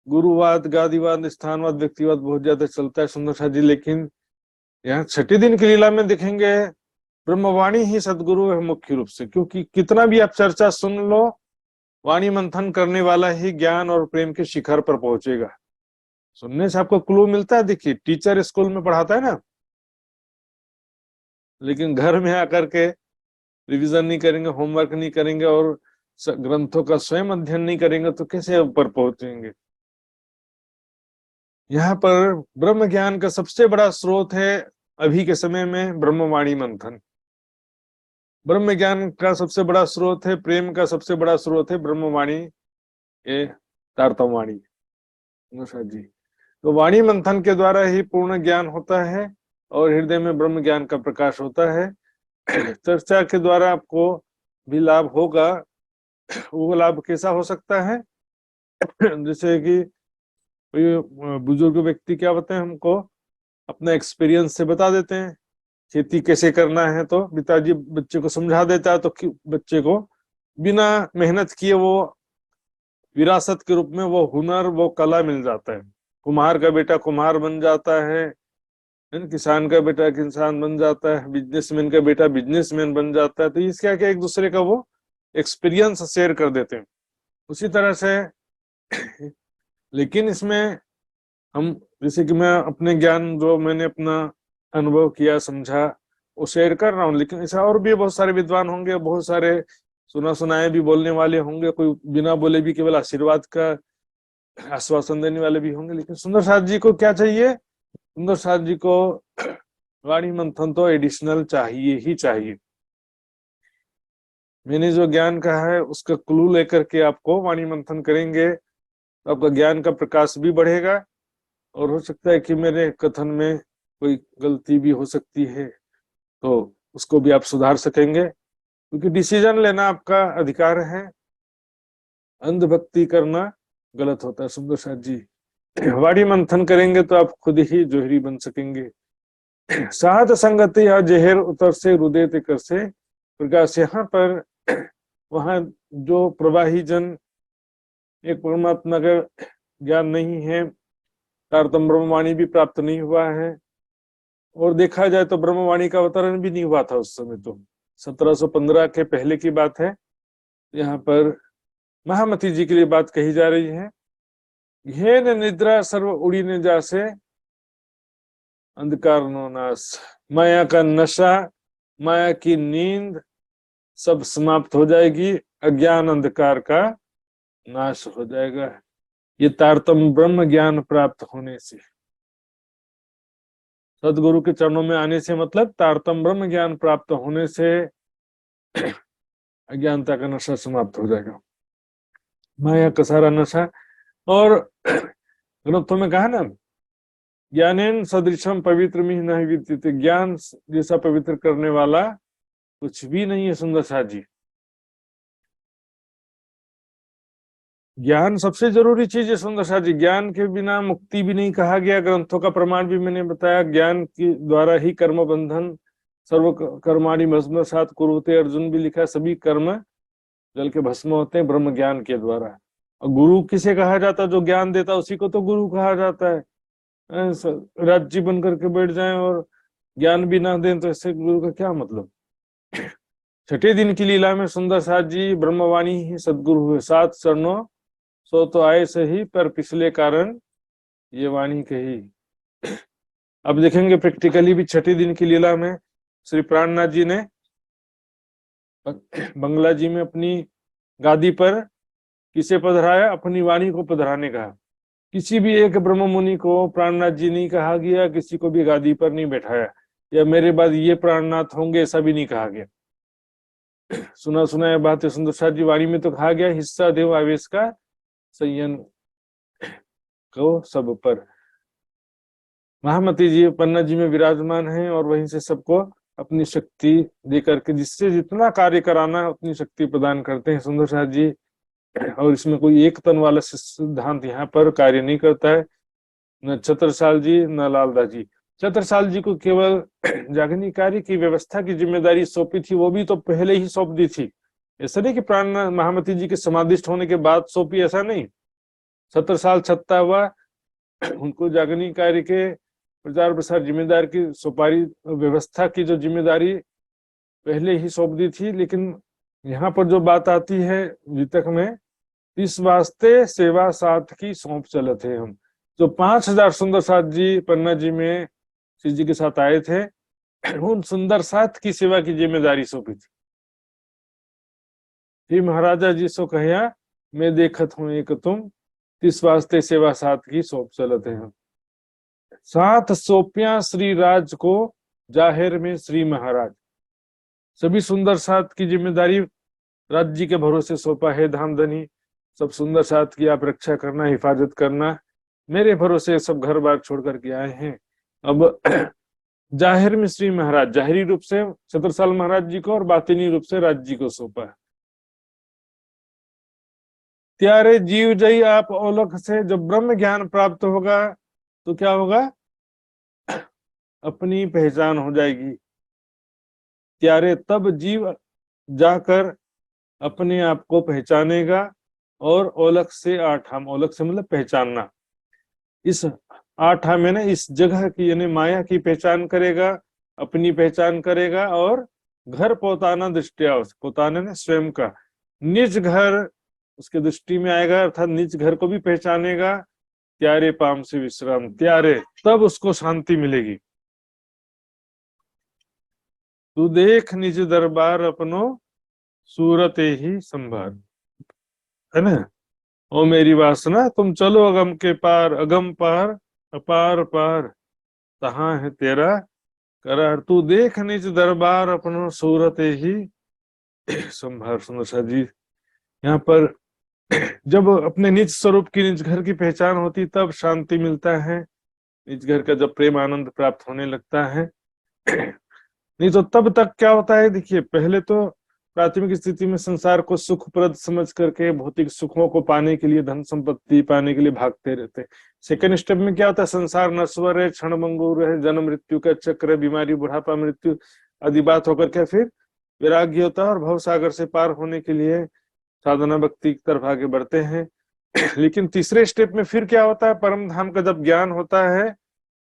गुरुवाद, गादीवाद, स्थानवाद, व्यक्तिवाद बहुत ज्यादा चलता है सुंदर जी। लेकिन यहाँ छठे दिन की लीला में देखेंगे ब्रह्मवाणी ही सदगुरु है मुख्य रूप से, क्योंकि कितना भी आप चर्चा सुन लो, वाणी मंथन करने वाला ही ज्ञान और प्रेम के शिखर पर पहुंचेगा। सुनने से आपको क्लू मिलता है। देखिए, टीचर स्कूल में पढ़ाता है ना, लेकिन घर में आकर के रिवीजन नहीं करेंगे, होमवर्क नहीं करेंगे और ग्रंथों का स्वयं अध्ययन नहीं करेंगे, तो कैसे ऊपर पहुंचेंगे। यहाँ पर ब्रह्म ज्ञान का सबसे बड़ा स्रोत है अभी के समय में ब्रह्मवाणी मंथन। ब्रह्म ज्ञान का सबसे बड़ा स्रोत है, प्रेम का सबसे बड़ा स्रोत है ब्रह्मवाणी, ये तारतम वाणी जी। तो वाणी मंथन के द्वारा ही पूर्ण ज्ञान होता है और हृदय में ब्रह्म ज्ञान का प्रकाश होता है। चर्चा के द्वारा आपको भी लाभ होगा। वो लाभ कैसा हो सकता है? जैसे कि कोई बुजुर्ग व्यक्ति क्या बताए हमको, अपना एक्सपीरियंस से बता देते हैं खेती कैसे करना है, तो पिताजी बच्चे को समझा देता है, तो बच्चे को बिना मेहनत किए वो विरासत के रूप में वो हुनर, वो कला मिल जाता है। कुम्हार का बेटा कुम्हार बन जाता है, किसान का बेटा किसान बन जाता है, बिजनेसमैन का बेटा बिजनेसमैन बन जाता है। तो इसका क्या, एक दूसरे का वो एक्सपीरियंस शेयर कर देते हैं उसी तरह से। लेकिन इसमें हम, जैसे कि मैं अपने ज्ञान जो मैंने अपना अनुभव किया, समझा, वो शेयर कर रहा हूँ, लेकिन ऐसा और भी बहुत सारे विद्वान होंगे, बहुत सारे सुना सुनाए भी बोलने वाले होंगे, कोई बिना बोले भी केवल आशीर्वाद का आश्वासन देने वाले भी होंगे। लेकिन सुंदर साथ जी को क्या चाहिए? सुंदर साथ जी को वाणी मंथन तो एडिशनल चाहिए ही चाहिए। मैंने जो ज्ञान कहा है उसका क्लू लेकर के आपको वाणी मंथन करेंगे तो आपका ज्ञान का प्रकाश भी बढ़ेगा, और हो सकता है कि मेरे कथन में कोई गलती भी हो सकती है, तो उसको भी आप सुधार सकेंगे, क्योंकि डिसीजन लेना आपका अधिकार है। अंधभक्ति करना गलत होता है। सुंदर साथ जी वाणी मंथन करेंगे तो आप खुद ही जोहरी बन सकेंगे। साध संगति या जहर उतर से, हृदय ते कर से प्रकाश। यहाँ पर वहां जो प्रवाही जन एक परमात्मा का ज्ञान नहीं है, तारतम ब्रह्मवाणी भी प्राप्त नहीं हुआ है, और देखा जाए तो ब्रह्मवाणी का अवतरण भी नहीं हुआ था उस समय, तो 1715 के पहले की बात है। यहाँ पर महामती जी के लिए बात कही जा रही है। घेन निद्रा सर्व उड़ी ने जासे, अंधकार नो नाश। माया का नशा, माया की नींद सब समाप्त हो जाएगी, अज्ञान अंधकार का नाश हो जाएगा, ये तारतम ब्रह्म ज्ञान प्राप्त होने से। सदगुरु के चरणों में आने से मतलब तारतम ब्रह्म ज्ञान प्राप्त होने से अज्ञानता का नशा समाप्त हो जाएगा। माया का सारा नशा। और ग्रंथों में कहा ना, ज्ञानेन सदृशम पवित्र में नहीं विद्यते, ज्ञान जैसा पवित्र करने वाला कुछ भी नहीं है सुंदर साथ जी। ज्ञान सबसे जरूरी चीज है सुंदर साथ जी, ज्ञान के बिना मुक्ति भी नहीं कहा गया, ग्रंथों का प्रमाण भी मैंने बताया, ज्ञान के द्वारा ही कर्म बंधन, सर्व कर्माणि भस्मसात् कुरुते, अर्जुन भी लिखा, सभी कर्म जल के भस्म होते हैं ब्रह्म ज्ञान के द्वारा। और गुरु किसे कहा जाता है? जो ज्ञान देता है उसी को तो गुरु कहा जाता है। राज्य बन करके बैठ जाएं और ज्ञान भी ना दें तो इससे गुरु का क्या मतलब। छठे दिन की लीला में सुंदर साथ जी ब्रह्मवाणी ही सदगुरु हुए, 7 चरणों सो तो आए सही, पर पिछले कारण ये वाणी कही। अब देखेंगे प्रैक्टिकली भी छठे दिन की लीला में श्री प्राणनाथ जी ने बंगला जी में अपनी गादी पर किसे पधराया? अपनी वाणी को पधराने का। किसी भी एक ब्रह्म मुनि को प्राणनाथ जी नहीं कहा गया, किसी को भी गादी पर नहीं बैठाया, या मेरे बाद ये प्राणनाथ होंगे ऐसा भी नहीं कहा गया। सुना सुनाया बात है सुंदर साथ जी वाणी में तो कहा गया, हिस्सा देव आवेश का संयन को सब पर। महामती जी पन्ना जी में विराजमान हैं और वहीं से सबको अपनी शक्ति दे करके जिससे जितना कार्य कराना उतनी शक्ति प्रदान करते हैं सुंदर साथ जी। और इसमें कोई एक तन वाला सिद्धांत यहाँ पर कार्य नहीं करता है, न छत्रसाल जी न लालदास जी। छत्रसाल जी को केवल जागनी कार्य की व्यवस्था की जिम्मेदारी सौंपी थी, वो भी तो पहले ही सौंप दी थी। ऐसा नहीं कि प्राण महामती जी के समाधिष्ट होने के बाद सौंपी, ऐसा नहीं। 70 साल छत्ता हुआ, उनको जागनी कार्य के प्रचार प्रसार जिम्मेदार की सुपारी व्यवस्था की जो जिम्मेदारी पहले ही सौंप दी थी। लेकिन यहाँ पर जो बात आती है वितक में, इस वास्ते सेवा साथ की सौंप चलते हैं हम। जो 5000 सुंदर साथ जी पन्ना जी में श्री जी के साथ आए थे, उन सुंदर साथ की सेवा की जिम्मेदारी सौंपी थी। ही महाराजा जी सो कहिया, मैं देखत हूं एक तुम, इस वास्ते सेवा साथ की सौंप चलते हैं। साथ सौंपिया श्री राज को, जाहिर में श्री महाराज। सभी सुंदर साथ की जिम्मेदारी राज्य जी के भरोसे सौंपा है। धामधनी सब सुंदर साथ की आप रक्षा करना, हिफाजत करना, मेरे भरोसे सब घर बार छोड़ करके आए हैं। अब जाहिर में श्री महाराज, जाहिरी रूप से छत्रसाल महाराज जी को और बातिनी रूप से राज जी को सौंपा। त्यारे जीव जई आप औलख से, जब ब्रह्म ज्ञान प्राप्त होगा तो क्या होगा? अपनी पहचान हो जाएगी। त्यारे तब जीव जाकर अपने आप को पहचानेगा, और औलख से आठाम, औलख से मतलब पहचानना, इस आठा में ना इस जगह की यानी माया की पहचान करेगा, अपनी पहचान करेगा, और घर पोताना दृष्टिया, पोताना ने स्वयं का, निज घर उसके दृष्टि में आएगा, अर्थात निज घर को भी पहचानेगा। त्यारे पाम से विश्राम, त्यारे तब उसको शांति मिलेगी। तू देख निज दरबार अपनो, सूरत ही संभार, है ना। ओ मेरी वासना तुम चलो अगम के पार, अगम पार अपार पार, तहां है तेरा करार। तू देख निज दरबार अपनो, सूरत ही संभार। सुंदर सा जी यहाँ पर जब अपने निज स्वरूप की, निज घर की पहचान होती तब शांति मिलता है, निज घर का जब प्रेम आनंद प्राप्त होने लगता है। नहीं तो तब तक क्या होता है, देखिए पहले तो प्राथमिक स्थिति में संसार को सुखप्रद समझ करके भौतिक सुखों को पाने के लिए, धन संपत्ति पाने के लिए भागते रहते। सेकेंड स्टेप में क्या होता है, संसार नश्वर है, क्षण भंगुर है, जन्म मृत्यु का चक्र, बीमारी बुढ़ापा मृत्यु आदि बात होकर के फिर वैराग्य होता है, और भव सागर से पार होने के लिए साधना भक्ति की तरफ आगे बढ़ते हैं। लेकिन तीसरे स्टेप में फिर क्या होता है, परम धाम का जब ज्ञान होता है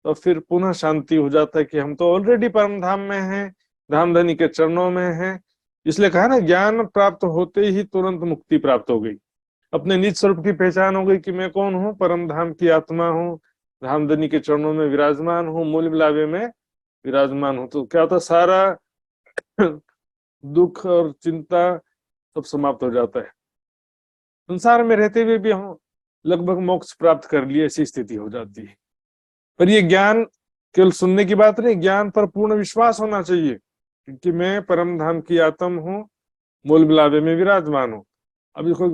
तो फिर पुनः शांति हो जाता है कि हम तो ऑलरेडी परम धाम में हैं, धामधनी के चरणों में हैं। इसलिए कहा ना, ज्ञान प्राप्त होते ही तुरंत मुक्ति प्राप्त हो गई, अपने निज स्वरूप की पहचान हो गई कि मैं कौन हूँ, परम धाम की आत्मा हूँ, धामधनी के चरणों में विराजमान हूँ, मूल मिलावे में विराजमान हूँ। तो क्या होता, सारा दुख और चिंता सब समाप्त हो जाता है। संसार में रहते हुए भी हम लगभग मोक्ष प्राप्त कर लिए, ऐसी स्थिति हो जाती है। पर ये ज्ञान केवल सुनने की बात नहीं, ज्ञान पर पूर्ण विश्वास होना चाहिए, क्योंकि मैं परम धाम की आत्मा हूँ, मूल मिलावे में विराजमान हूँ। अब देखो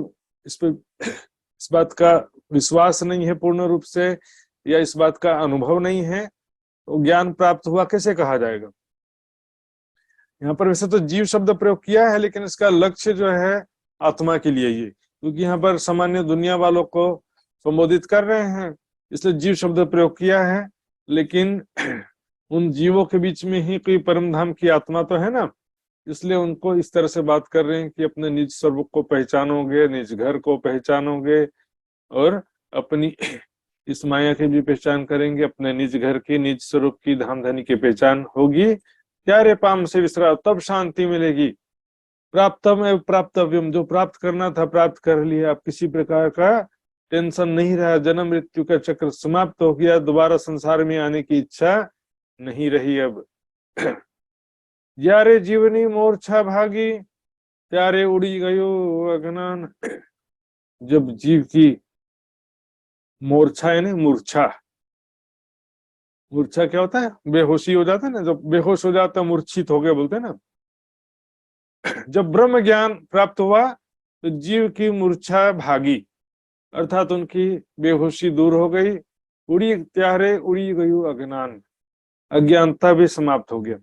इस बात का विश्वास नहीं है पूर्ण रूप से, या इस बात का अनुभव नहीं है, तो ज्ञान प्राप्त हुआ कैसे कहा जाएगा। यहाँ पर वैसे तो जीव शब्द प्रयोग किया है, लेकिन इसका लक्ष्य जो है आत्मा के लिए ये, क्योंकि यहाँ पर सामान्य दुनिया वालों को संबोधित कर रहे हैं, इसलिए जीव शब्द प्रयोग किया है। लेकिन उन जीवों के बीच में ही कोई परम धाम की आत्मा तो है ना, इसलिए उनको इस तरह से बात कर रहे हैं कि अपने निज स्वरूप को पहचानोगे, निज घर को पहचानोगे, और अपनी इस माया की भी पहचान करेंगे, अपने निज घर की, निज स्वरूप की, धाम धनी की पहचान होगी। प्यारे पाम से विसरा, तब शांति मिलेगी। प्राप्तम एवं प्राप्तव्यम, जो प्राप्त करना था प्राप्त कर लिया, अब किसी प्रकार का टेंशन नहीं रहा, जन्म मृत्यु का चक्र समाप्त हो गया, दोबारा संसार में आने की इच्छा नहीं रही। अब यारे जीवनी मोर्छा भागी, प्यारे उड़ी गयो अज्ञान। जब जीव की मोर्छा है ना, मूर्छा, मूर्छा क्या होता है, बेहोशी हो जाता है ना, जब बेहोश हो जाता है मूर्छित हो गया बोलते हैं ना। जब ब्रह्म ज्ञान प्राप्त हुआ तो जीव की मूर्छा भागी, अर्थात उनकी बेहोशी दूर हो गई। उड़ी त्यारे उड़ी गयु अज्ञान, अज्ञानता भी समाप्त हो गया।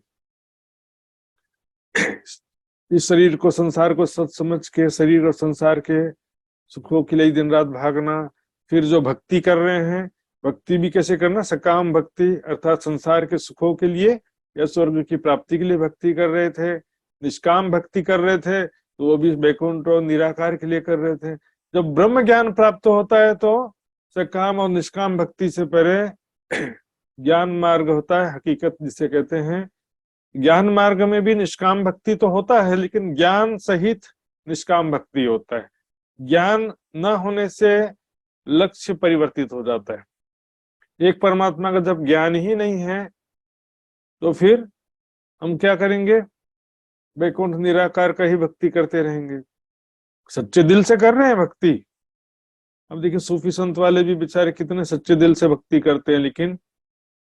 इस शरीर को, संसार को सच समझ के शरीर और संसार के सुखों के लिए दिन रात भागना। फिर जो भक्ति कर रहे हैं, भक्ति भी कैसे करना, सकाम भक्ति, अर्थात संसार के सुखों के लिए या स्वर्ग की प्राप्ति के लिए भक्ति कर रहे थे। निष्काम भक्ति कर रहे थे तो वो भी वैकुंठ और निराकार के लिए कर रहे थे। जब ब्रह्म ज्ञान प्राप्त होता है तो सकाम और निष्काम भक्ति से परे ज्ञान मार्ग होता है, हकीकत जिसे कहते हैं। ज्ञान मार्ग में भी निष्काम भक्ति तो होता है, लेकिन ज्ञान सहित निष्काम भक्ति होता है। ज्ञान न होने से लक्ष्य परिवर्तित हो जाता है। एक परमात्मा का जब ज्ञान ही नहीं है तो फिर हम क्या करेंगे, वैकुंठ निराकार का ही भक्ति करते रहेंगे। सच्चे दिल से कर रहे हैं भक्ति। अब देखिए सूफी संत वाले भी बेचारे कितने सच्चे दिल से भक्ति करते हैं, लेकिन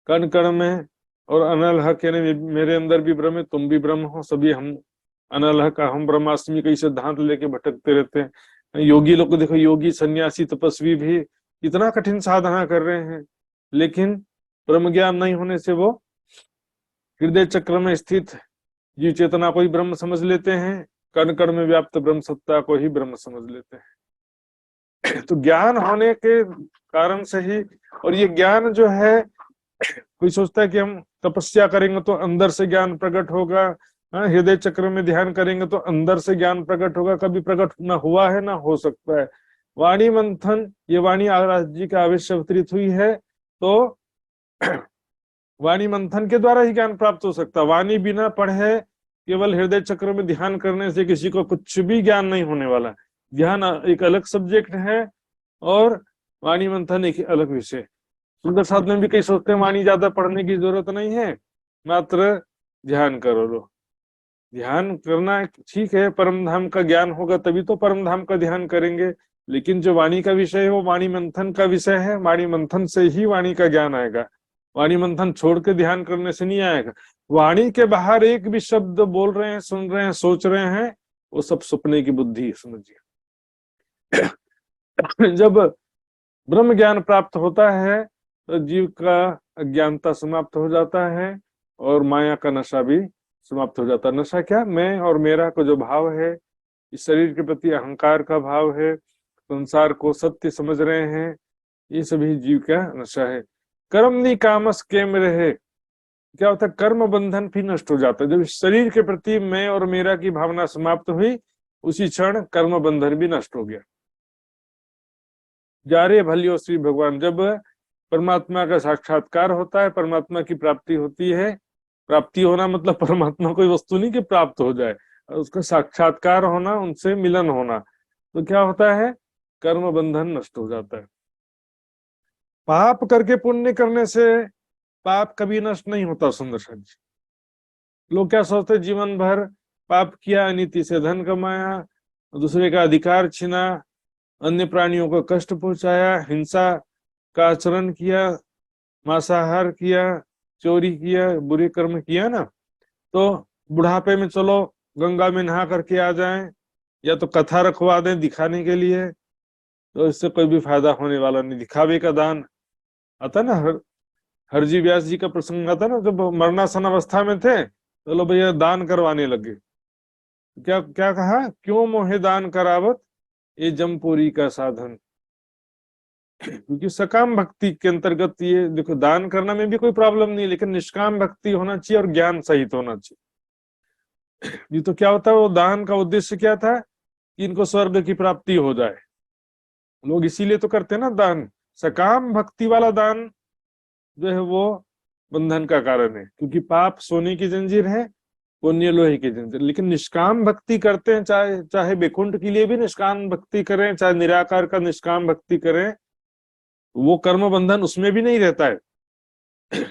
कण कण में, और अनलह कहने मेरे अंदर भी ब्रह्म है, तुम भी ब्रह्म हो, सभी हम अनलह का हम ब्रह्मास्मि कई सिद्धांत लेके भटकते रहते हैं। योगी लोग को देखो, योगी सन्यासी तपस्वी भी इतना कठिन साधना कर रहे हैं, लेकिन ब्रह्म ज्ञान नहीं होने से वो हृदय चक्र में स्थित जीव चेतना को ही ब्रह्म समझ लेते हैं, कण कण में व्याप्त ब्रह्म सत्ता को ही ब्रह्म समझ लेते हैं। तो ज्ञान होने के कारण से ही, और ये ज्ञान जो है, कोई सोचता है कि हम तपस्या करेंगे तो अंदर से ज्ञान प्रकट होगा, हृदय चक्र में ध्यान करेंगे तो अंदर से ज्ञान प्रकट होगा। कभी प्रकट ना हुआ है ना हो सकता है। वाणी मंथन, ये वाणी आराध जी का आवेश से अवतरित हुई है, तो वाणी मंथन के द्वारा ही ज्ञान प्राप्त हो सकता। वाणी बिना पढ़े केवल हृदय चक्र में ध्यान करने से किसी को कुछ भी ज्ञान नहीं होने वाला। ध्यान एक अलग सब्जेक्ट है और वाणी मंथन एक अलग विषय। सुंदर साध में भी कई सोचते हैं वाणी ज्यादा पढ़ने की जरूरत नहीं है, मात्र ध्यान करो लो। ध्यान करना ठीक है, परम धाम का ज्ञान होगा तभी तो परम धाम का ध्यान करेंगे, लेकिन जो वाणी का विषय है वो वाणी मंथन का विषय है। वाणी मंथन से ही वाणी का ज्ञान आएगा, वाणी मंथन छोड़ के ध्यान करने से नहीं आएगा। वाणी के बाहर एक भी शब्द बोल रहे हैं, सुन रहे हैं, सोच रहे हैं, वो सब सपने की बुद्धि है, समझिए। जब ब्रह्म ज्ञान प्राप्त होता है तो जीव का अज्ञानता समाप्त हो जाता है और माया का नशा भी समाप्त हो जाता है। नशा क्या, मैं और मेरा का जो भाव है, इस शरीर के प्रति अहंकार का भाव है, संसार को सत्य समझ रहे हैं, ये सभी जीव का नशा है। कर्म नी कामस केम रहे, क्या होता है, कर्म बंधन भी नष्ट हो जाता है। जब शरीर के प्रति मैं और मेरा की भावना समाप्त हुई, उसी क्षण कर्म बंधन भी नष्ट हो गया। जारे भलियो श्री भगवान, जब परमात्मा का साक्षात्कार होता है, परमात्मा की प्राप्ति होती है। प्राप्ति होना मतलब परमात्मा कोई वस्तु नहीं कि प्राप्त हो जाए, उसका साक्षात्कार होना, उनसे मिलन होना, तो क्या होता है, कर्म बंधन नष्ट हो जाता है। पाप करके पुण्य करने से पाप कभी नष्ट नहीं होता। सुंदर जी, लोग क्या सोचते, जीवन भर पाप किया, अनीति से धन कमाया, दूसरे का अधिकार छीना, अन्य प्राणियों को कष्ट पहुंचाया, हिंसा का आचरण किया, मांसाहार किया, चोरी किया, बुरे कर्म किया ना, तो बुढ़ापे में चलो गंगा में नहा करके आ जाएं, या तो कथा रखवा दें दिखाने के लिए, तो इससे कोई भी फायदा होने वाला नहीं। दिखावे का दान आता ना, हरजी व्यास जी का प्रसंग आता ना, जब मरणासन अवस्था में थे तो लो भैया दान करवाने लगे। क्या क्या कहा, क्यों मोहे दान करावत ये जमपुरी का साधन। क्योंकि सकाम भक्ति के अंतर्गत ये देखो, दान करना में भी कोई प्रॉब्लम नहीं, लेकिन निष्काम भक्ति होना चाहिए और ज्ञान सहित होना चाहिए। ये तो क्या होता है, वो दान का उद्देश्य क्या था कि इनको स्वर्ग की प्राप्ति हो जाए। लोग इसीलिए तो करते हैं ना दान। सकाम भक्ति वाला दान जो है वो बंधन का कारण है, क्योंकि पाप सोने की जंजीर है, पुण्य लोहे की जंजीर। लेकिन निष्काम भक्ति करते हैं, चाहे चाहे बैकुंठ के लिए भी निष्काम भक्ति करें, चाहे निराकार का निष्काम भक्ति करें, वो कर्म बंधन उसमें भी नहीं रहता है।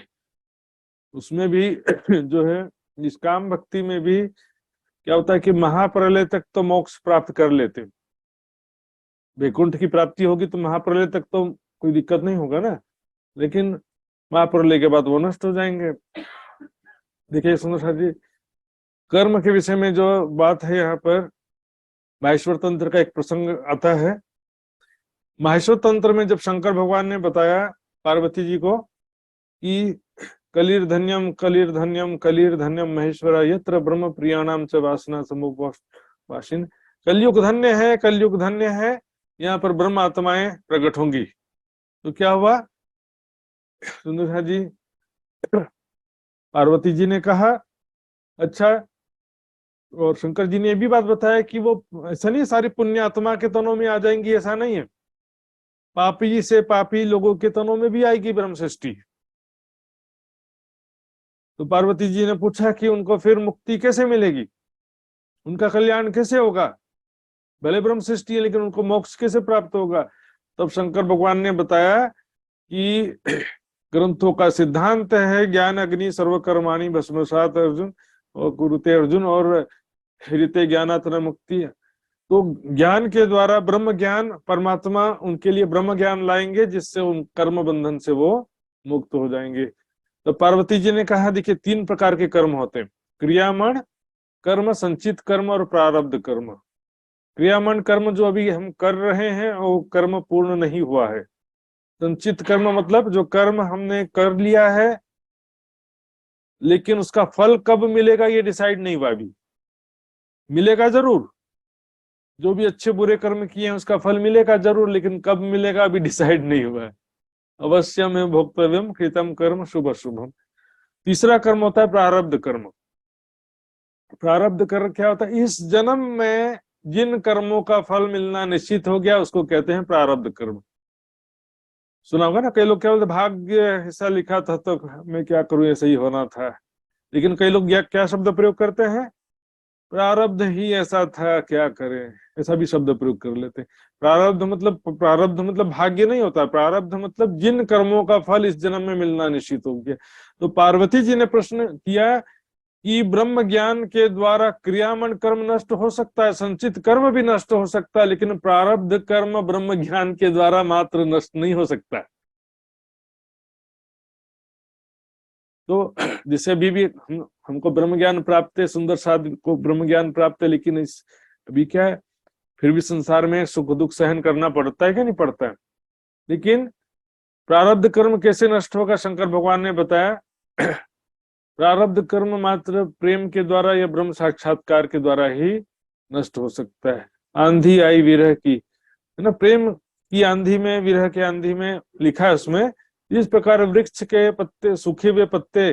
उसमें भी जो है निष्काम भक्ति में भी क्या होता है कि महाप्रलय तक तो मोक्ष प्राप्त कर लेते। वैकुंठ की प्राप्ति होगी तो महाप्रलय तक तो कोई दिक्कत नहीं होगा ना, लेकिन महाप्रलय के बाद वो नष्ट हो जाएंगे। देखिए सुंदर जी, कर्म के विषय में जो बात है यहाँ पर, माहेश्वर तंत्र का एक प्रसंग आता है। माहेश्वर तंत्र में जब शंकर भगवान ने बताया पार्वती जी को कि कलिर धन्यम कलिर धन्यम कलिर धन्यम महेश्वरा यत्र ब्रह्म प्रियाणाम च वासना समुपवासिन, कलयुग धन्य है, कलयुग धन्य है, यहाँ पर ब्रह्म आत्माएं प्रकट होंगी। तो क्या हुआ सुंदर जी, पार्वती जी ने कहा अच्छा, और शंकर जी ने ये भी बात बताया कि वो ऐसा नहीं सारी पुण्य आत्मा के तनों में आ जाएंगी, ऐसा नहीं है, पापी से पापी लोगों के तनों में भी आएगी ब्रह्म सृष्टि। तो पार्वती जी ने पूछा कि उनको फिर मुक्ति कैसे मिलेगी, उनका कल्याण कैसे होगा, भले ब्रह्म सृष्टि है लेकिन उनको मोक्ष कैसे प्राप्त होगा। तब शंकर भगवान ने बताया कि ग्रंथों का सिद्धांत है ज्ञान अग्नि सर्वकर्माणि भस्मसात अर्जुन और कुरुते अर्जुन और हृते ज्ञानात् न मुक्ति। तो ज्ञान के द्वारा ब्रह्म ज्ञान, परमात्मा उनके लिए ब्रह्म ज्ञान लाएंगे जिससे उन कर्म बंधन से वो मुक्त हो जाएंगे। तो पार्वती जी ने कहा देखिए 3 प्रकार के कर्म होते हैं, क्रियामण कर्म, संचित कर्म और प्रारब्ध कर्म। क्रियामण कर्म जो अभी हम कर रहे हैं वो कर्म पूर्ण नहीं हुआ है। संचित कर्म मतलब जो कर्म हमने कर लिया है लेकिन उसका फल कब मिलेगा ये डिसाइड नहीं हुआ अभी, मिलेगा जरूर, जो भी अच्छे बुरे कर्म किए हैं उसका फल मिलेगा जरूर, लेकिन कब मिलेगा अभी डिसाइड नहीं हुआ है। अवश्यम है भोक्तव्यम कृतम कर्म शुभ शुभम। तीसरा कर्म होता है प्रारब्ध कर्म। प्रारब्ध कर्म क्या होता है, इस जन्म में जिन कर्मों का फल मिलना निश्चित हो गया उसको कहते हैं प्रारब्ध कर्म। सुना होगा ना, कई लोग क्या बोलते भाग्य ऐसा लिखा था तो मैं क्या करूं, ऐसा ही होना था। लेकिन कई लोग क्या शब्द प्रयोग करते हैं, प्रारब्ध ही ऐसा था क्या करें, ऐसा भी शब्द प्रयोग कर लेते हैं। प्रारब्ध मतलब भाग्य नहीं होता, प्रारब्ध मतलब जिन कर्मों का फल इस जन्म में मिलना निश्चित हो गया। तो पार्वती जी ने प्रश्न किया कि ब्रह्म ज्ञान के द्वारा क्रियामण कर्म नष्ट हो सकता है, संचित कर्म भी नष्ट हो सकता है, लेकिन प्रारब्ध कर्म ब्रह्म ज्ञान के द्वारा मात्र नष्ट नहीं हो सकता। तो जिसे भी हमको ब्रह्म ज्ञान प्राप्त है, सुंदर साधु को ब्रह्म ज्ञान प्राप्त है, लेकिन इस अभी क्या है, फिर भी संसार में सुख दुख सहन करना पड़ता है क्या, नहीं पड़ता है। लेकिन प्रारब्ध कर्म कैसे नष्ट होगा, शंकर भगवान ने बताया प्रारब्ध कर्म मात्र प्रेम के द्वारा या ब्रह्म साक्षात्कार के द्वारा ही नष्ट हो सकता है। आंधी आई विरह की, है ना, प्रेम की आंधी में, विरह के आंधी में लिखा है उसमें, इस प्रकार वृक्ष के पत्ते, सूखे हुए पत्ते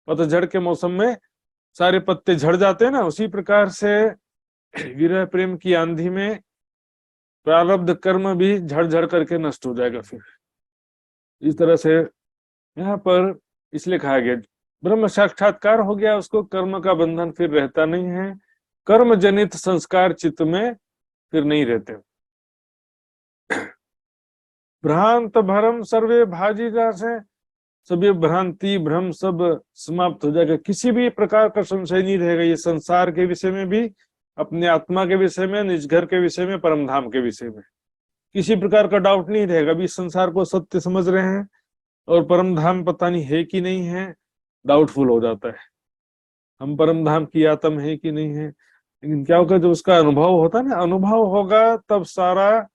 पतझड़ के मौसम में सारे पत्ते झड़ जाते हैं ना, उसी प्रकार से विरह प्रेम की आंधी में प्रारब्ध कर्म भी झड़ झड़ करके नष्ट हो जाएगा। फिर इस तरह से यहाँ पर इसलिए कहा गया ब्रह्म साक्षात्कार हो गया उसको, कर्म का बंधन फिर रहता नहीं है, कर्म जनित संस्कार चित्त में फिर नहीं रहते। भ्रांत भरम सर्वे भाजी जासे, सभी भ्रांति भ्रम सब समाप्त हो जाएगा, किसी भी प्रकार का संशय नहीं रहेगा। ये संसार के विषय में भी, अपने आत्मा के विषय में, निज घर के विषय में, परम धाम के विषय में किसी प्रकार का डाउट नहीं रहेगा। अभी संसार को सत्य समझ रहे हैं और परम धाम पता नहीं है कि नहीं है, डाउटफुल हो जाता है, हम परम धाम की आत्म है कि नहीं है। लेकिन क्या होगा, जब उसका अनुभव होता है ना, अनुभव होगा तब सारा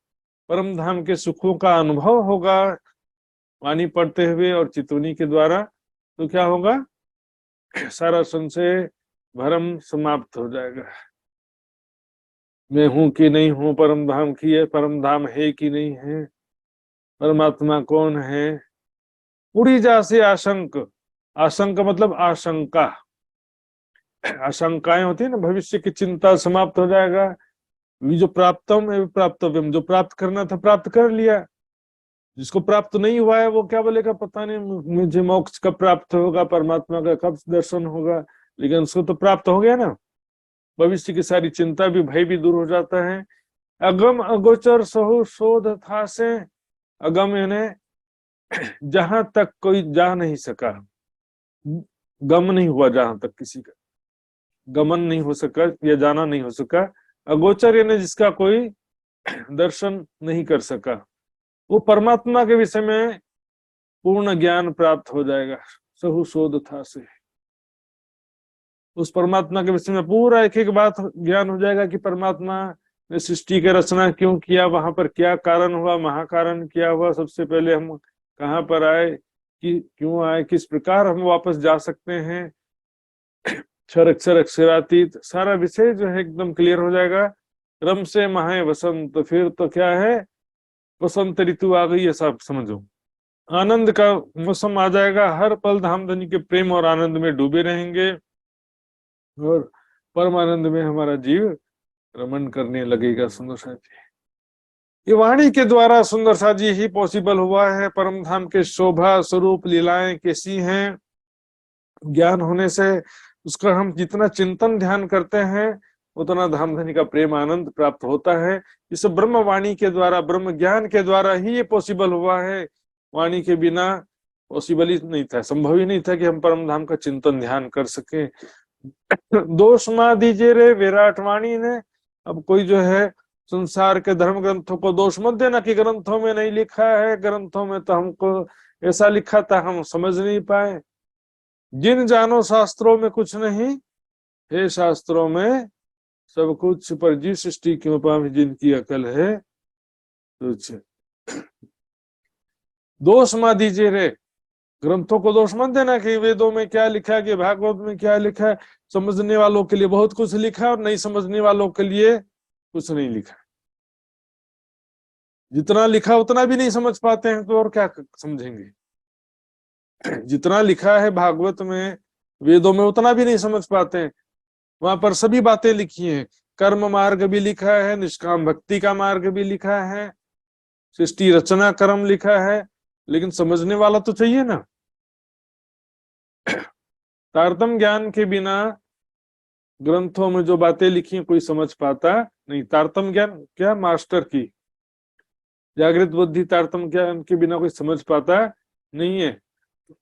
परम धाम के सुखों का अनुभव होगा वाणी पढ़ते हुए और चितवनी के द्वारा, तो क्या होगा, सारा संशय भरम समाप्त हो जाएगा। मैं हूं कि नहीं हूं, परम धाम की है, परम धाम है कि नहीं है, परमात्मा कौन है, पूरी जा से आशंक, आशंक मतलब आशंका, आशंकाएं होती है ना, भविष्य की चिंता समाप्त हो जाएगा। जो प्राप्तम है प्राप्तव्यम, जो प्राप्त करना था प्राप्त कर लिया, जिसको प्राप्त नहीं हुआ है वो क्या बोलेगा, पता नहीं मुझे मोक्ष कब प्राप्त होगा, परमात्मा का कब दर्शन होगा, लेकिन उसको तो प्राप्त हो गया ना। भविष्य की सारी चिंता भी, भय भी दूर हो जाता है। अगम अगोचर सहु शोध था से, अगम यानी जहां तक कोई जा नहीं सका, गम नहीं हुआ, जहां तक किसी का गमन नहीं हो सका या जाना नहीं हो सका। अगोचर यानी जिसका कोई दर्शन नहीं कर सका, वो परमात्मा के विषय में पूर्ण ज्ञान प्राप्त हो जाएगा। सहु शोध था से, उस परमात्मा के विषय में पूरा एक एक बात ज्ञान हो जाएगा कि परमात्मा ने सृष्टि की रचना क्यों किया, वहां पर क्या कारण हुआ, महाकारण क्या हुआ, सबसे पहले हम कहाँ पर आए, कि क्यों आए, किस प्रकार हम वापस जा सकते हैं, क्षर अक्षर अक्षरातीत, सारा विषय जो है एकदम क्लियर हो जाएगा। रम से महाए वसंत, फिर तो क्या है, वसंत ऋतु आ गई, ऐसा समझो, आनंद का मौसम आ जाएगा। हर पल धामधनी के प्रेम और आनंद में डूबे रहेंगे और परमानंद में हमारा जीव रमन करने लगेगा। सुंदर साथ जी, ये वाणी के द्वारा सुंदर साथ जी ही पॉसिबल हुआ है। परम धाम के शोभा स्वरूप लीलाएं कैसी हैं, ज्ञान होने से उसका हम जितना चिंतन ध्यान करते हैं उतना धामधनी का प्रेम आनंद प्राप्त होता है। इस ब्रह्म वाणी के द्वारा, ब्रह्म ज्ञान के द्वारा ही ये पॉसिबल हुआ है। वाणी के बिना पॉसिबल ही नहीं था, संभव ही नहीं था कि हम परम धाम का चिंतन ध्यान कर सके। दोष मा दीजिए रे विराट वाणी ने, अब कोई जो है संसार के धर्म ग्रंथों को दोष मत देना कि ग्रंथों में नहीं लिखा है, ग्रंथों में तो हमको ऐसा लिखा था हम समझ नहीं पाए। जिन जानो शास्त्रों में कुछ नहीं, हे शास्त्रों में सब कुछ, पर जी सृष्टि क्यों पावे जिनकी अकल है तुझ। दोष मत दीजिए रे, ग्रंथों को दोष मत देना कि वेदों में क्या लिखा है, कि भागवत में क्या लिखा है। समझने वालों के लिए बहुत कुछ लिखा है और नहीं समझने वालों के लिए कुछ नहीं लिखा। जितना लिखा उतना भी नहीं समझ पाते हैं तो और क्या समझेंगे। जितना लिखा है भागवत में, वेदों में, उतना भी नहीं समझ पाते हैं। वहां पर सभी बातें लिखी हैं, कर्म मार्ग भी लिखा है, निष्काम भक्ति का मार्ग भी लिखा है, सृष्टि रचना क्रम लिखा है, लेकिन समझने वाला तो चाहिए ना। तारतम ज्ञान के बिना ग्रंथों में जो बातें लिखी हैं कोई समझ पाता नहीं। तारतम ज्ञान क्या, मास्टर की जागृत बुद्धि, तारतम ज्ञान के बिना कोई समझ पाता नहीं है।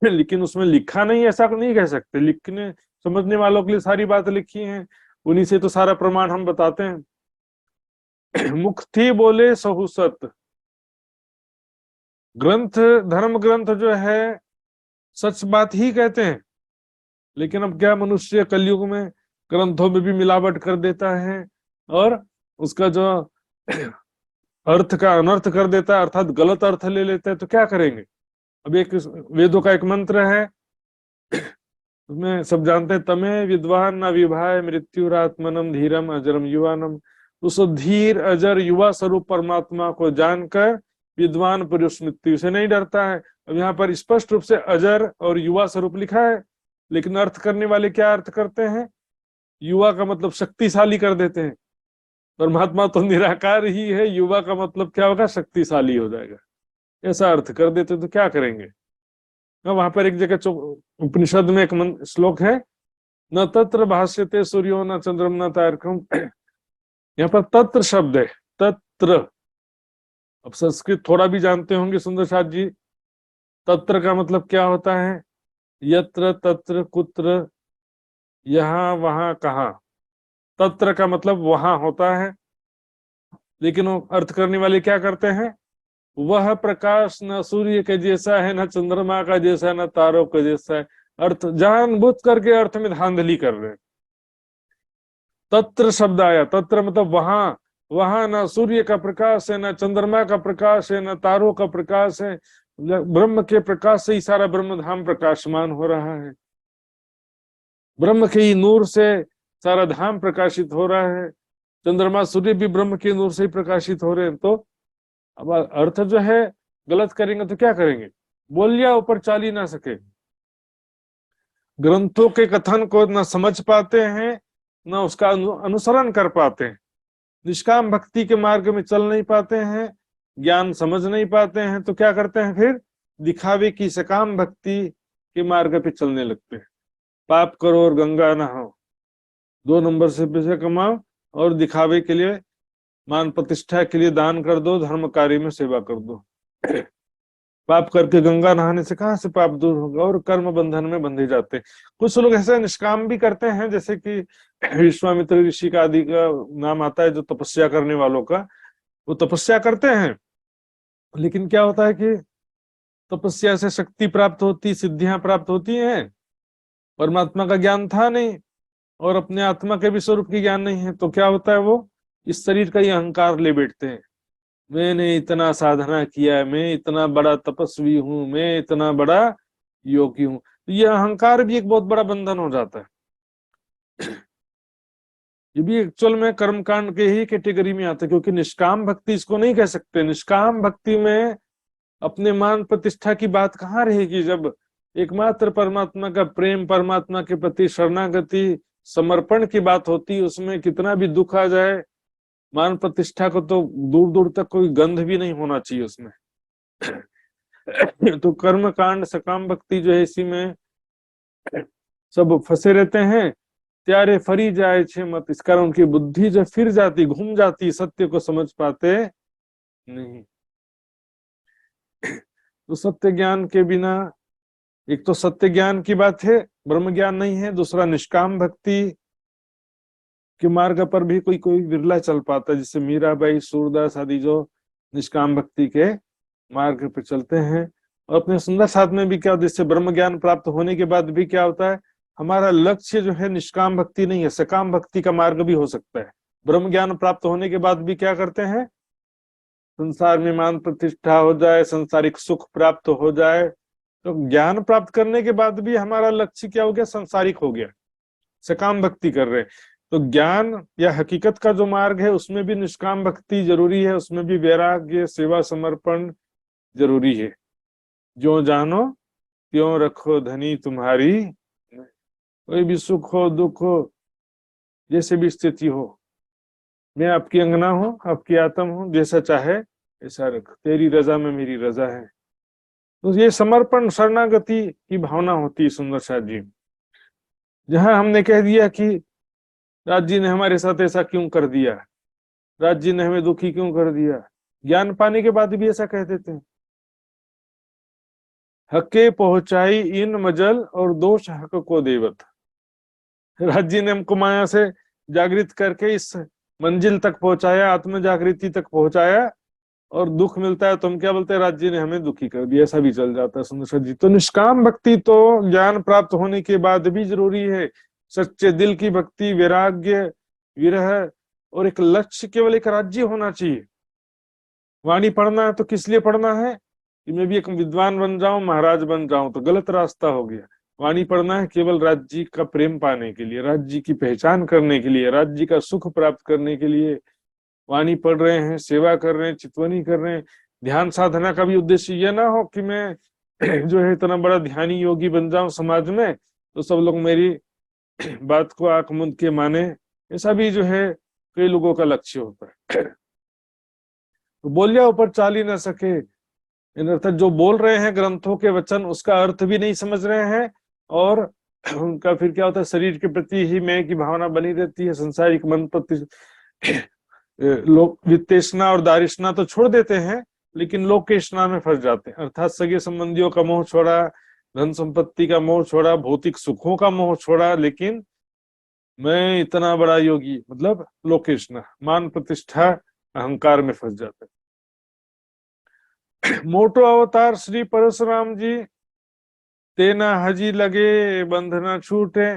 लेकिन उसमें लिखा नहीं, ऐसा नहीं कह सकते। लिखने समझने वालों के लिए सारी बात लिखी है, उन्हीं से तो सारा प्रमाण हम बताते हैं। मुख थी बोले सहु सत, ग्रंथ धर्म ग्रंथ जो है सच बात ही कहते हैं। लेकिन अब क्या, मनुष्य कलयुग में ग्रंथों में भी मिलावट कर देता है और उसका जो अर्थ का अनर्थ कर देता है, अर्थात गलत अर्थ ले लेता है। तो क्या करेंगे। अब एक वेदों का एक मंत्र है, उसमें सब जानते हैं, तमे विद्वान न विभाय मृत्युरात्मनम धीरम अजरम युवानम। उस धीर अजर युवा स्वरूप परमात्मा को जानकर विद्वान पुरुष मृत्यु से नहीं डरता है। अब यहाँ पर स्पष्ट रूप से अजर और युवा स्वरूप लिखा है, लेकिन अर्थ करने वाले क्या अर्थ करते हैं, युवा का मतलब शक्तिशाली कर देते हैं। परमात्मा तो निराकार ही है, युवा का मतलब क्या होगा, शक्तिशाली हो जाएगा, ऐसा अर्थ कर देते। तो क्या करेंगे। वहां पर एक जगह उपनिषद में एक श्लोक है, न तत्र भाष्यते सूर्यो न चंद्रम न तारकम। यहाँ पर तत्र शब्द है, तत्र। अब संस्कृत थोड़ा भी जानते होंगे सुंदर साथ जी। तत्र का मतलब क्या होता है, यत्र तत्र कुत्र, यहाँ वहां कहाँ। तत्र का मतलब वहां होता है, लेकिन वो अर्थ करने वाले क्या करते हैं, वह प्रकाश न सूर्य के जैसा है, न चंद्रमा का जैसा, न तारों का जैसा है। अर्थ जानबूझ करके अर्थ में धांधली कर रहे हैं। तत्र शब्द आया, तत्र मतलब वहां, वहां ना सूर्य का प्रकाश है, ना चंद्रमा का प्रकाश है, ना तारों का प्रकाश है। ब्रह्म के प्रकाश से ही सारा ब्रह्म धाम प्रकाशमान हो रहा है। ब्रह्म के ही नूर से सारा धाम प्रकाशित हो रहा है। चंद्रमा सूर्य भी ब्रह्म के नूर से ही प्रकाशित हो रहे हैं। तो अब अर्थ जो है गलत करेंगे तो क्या करेंगे? बोलिया ऊपर चाल ही ना सके। ग्रंथों के कथन को न समझ पाते हैं, न उसका अनुसरण कर पाते हैं, निष्काम भक्ति के मार्ग में चल नहीं पाते हैं, ज्ञान समझ नहीं पाते हैं, तो क्या करते हैं फिर? दिखावे की सकाम भक्ति के मार्ग पे चलने लगते हैं। पाप करो और गंगा नहाओ, 2 नंबर से पैसे कमाओ और दिखावे के लिए, मान प्रतिष्ठा के लिए दान कर दो, धर्म कार्य में सेवा कर दो। पाप करके गंगा नहाने से कहाँ से पाप दूर होगा? और कर्म बंधन में बंधे जाते हैं। कुछ लोग ऐसे निष्काम भी करते हैं, जैसे कि विश्वामित्र ऋषि का आदि का नाम आता है, जो तपस्या करने वालों का, वो तपस्या करते हैं, लेकिन क्या होता है कि तपस्या से शक्ति प्राप्त होती, सिद्धियां प्राप्त होती हैं, परमात्मा का ज्ञान था नहीं और अपने आत्मा के भी स्वरूप की ज्ञान नहीं है, तो क्या होता है? वो इस शरीर का ही अहंकार ले बैठते हैं। मैंने इतना साधना किया है, मैं इतना बड़ा तपस्वी हूं, मैं इतना बड़ा योगी हूं। तो ये अहंकार भी एक बहुत बड़ा बंधन हो जाता है। ये भी एक्चुअल में कर्मकांड के ही कैटेगरी में आता है, क्योंकि निष्काम भक्ति इसको नहीं कह सकते। निष्काम भक्ति में अपने मान प्रतिष्ठा की बात कहाँ रहेगी, जब एकमात्र परमात्मा का प्रेम, परमात्मा के प्रति शरणागति, समर्पण की बात होती है। उसमें कितना भी दुख आ जाए, मान प्रतिष्ठा को तो दूर दूर तक कोई गंध भी नहीं होना चाहिए उसमें। तो कर्म कांड, सकाम भक्ति जो है, इसी में सब फंसे रहते हैं। त्यारे फरी जाए छे मत, इस कारण उनकी बुद्धि जो फिर जाती, घूम जाती, सत्य को समझ पाते नहीं। तो सत्य ज्ञान के बिना, एक तो सत्य ज्ञान की बात है, ब्रह्म ज्ञान नहीं है, दूसरा निष्काम भक्ति के मार्ग पर भी कोई कोई विरला चल पाता है, जैसे मीराबाई, सूरदास आदि जो निष्काम भक्ति के मार्ग पर चलते हैं। और अपने सुंदर साथ में भी क्या, जिससे ब्रह्म ज्ञान प्राप्त होने के बाद भी क्या होता है, हमारा लक्ष्य जो है निष्काम भक्ति नहीं है, सकाम भक्ति का मार्ग भी हो सकता है। ब्रह्म ज्ञान प्राप्त होने के बाद भी क्या करते हैं? संसार में मान प्रतिष्ठा हो जाए, संसारिक सुख प्राप्त हो जाए, तो ज्ञान प्राप्त करने के बाद भी हमारा लक्ष्य क्या हो गया? संसारिक हो गया, सकाम भक्ति कर रहे हैं। तो ज्ञान या हकीकत का जो मार्ग है, उसमें भी निष्काम भक्ति जरूरी है, उसमें भी वैराग्य, सेवा, समर्पण जरूरी है। जो जानो त्यों रखो धनी तुम्हारी, कोई भी सुख हो दुख हो, जैसे भी स्थिति हो, मैं आपकी अंगना हूं, आपकी आत्म हूं, जैसा चाहे ऐसा रख, तेरी रजा में मेरी रजा है। तो ये समर्पण, शरणागति की भावना होती है सुंदर साथ जी। जहां हमने कह दिया कि राज जी ने हमारे साथ ऐसा क्यों कर दिया, राज जी ने हमें दुखी क्यों कर दिया, ज्ञान पाने के बाद भी ऐसा कह देते हैं। हके पहुंचाई इन मजल और दोष हक को देवत। राज जी ने हमको माया से जागृत करके इस मंजिल तक पहुंचाया, आत्म जागृति तक पहुंचाया, और दुख मिलता है तो हम क्या बोलते हैं? राज जी ने हमें दुखी कर दिया। ऐसा भी चल जाता है सुंदर जी। तो निष्काम भक्ति तो ज्ञान प्राप्त होने के बाद भी जरूरी है। सच्चे दिल की भक्ति, वैराग्य, विरह और एक लक्ष्य, केवल एक राज्य होना चाहिए। वाणी पढ़ना है तो किस लिए पढ़ना है? कि मैं भी एक विद्वान बन जाऊं, महाराज बन जाऊं, तो गलत रास्ता हो गया। वाणी पढ़ना है केवल राज्य का प्रेम पाने के लिए, राज्य की पहचान करने के लिए, राज्य का सुख प्राप्त करने के लिए वाणी पढ़ रहे हैं, सेवा कर रहे हैं, चितवनी कर रहे हैं। ध्यान साधना का भी उद्देश्य यह ना हो कि मैं जो है इतना बड़ा ध्यानी योगी बन जाऊं समाज में, तो सब लोग मेरी बात को आंख मूंद के माने। ऐसा भी जो है कई लोगों का लक्ष्य होता है। तो बोलिया ऊपर चाल ही ना सके, इन अर्थात जो बोल रहे हैं ग्रंथों के वचन, उसका अर्थ भी नहीं समझ रहे हैं, और उनका फिर क्या होता है? शरीर के प्रति ही मैं की भावना बनी रहती है, संसारिक मन प्रति लोग वित्तेषणा और दारिशना तो छोड़ देते हैं, लेकिन लोक के स्नान में फंस जाते हैं। अर्थात सगे संबंधियों का मोह छोड़ा, धन संपत्ति का मोह छोड़ा, भौतिक सुखों का मोह छोड़ा, लेकिन मैं इतना बड़ा योगी, मतलब लोकेशना, मान प्रतिष्ठा, अहंकार में फंस जाते हैं। मोटो अवतार श्री परशुराम जी, तेना हजी लगे बंधना छूटे।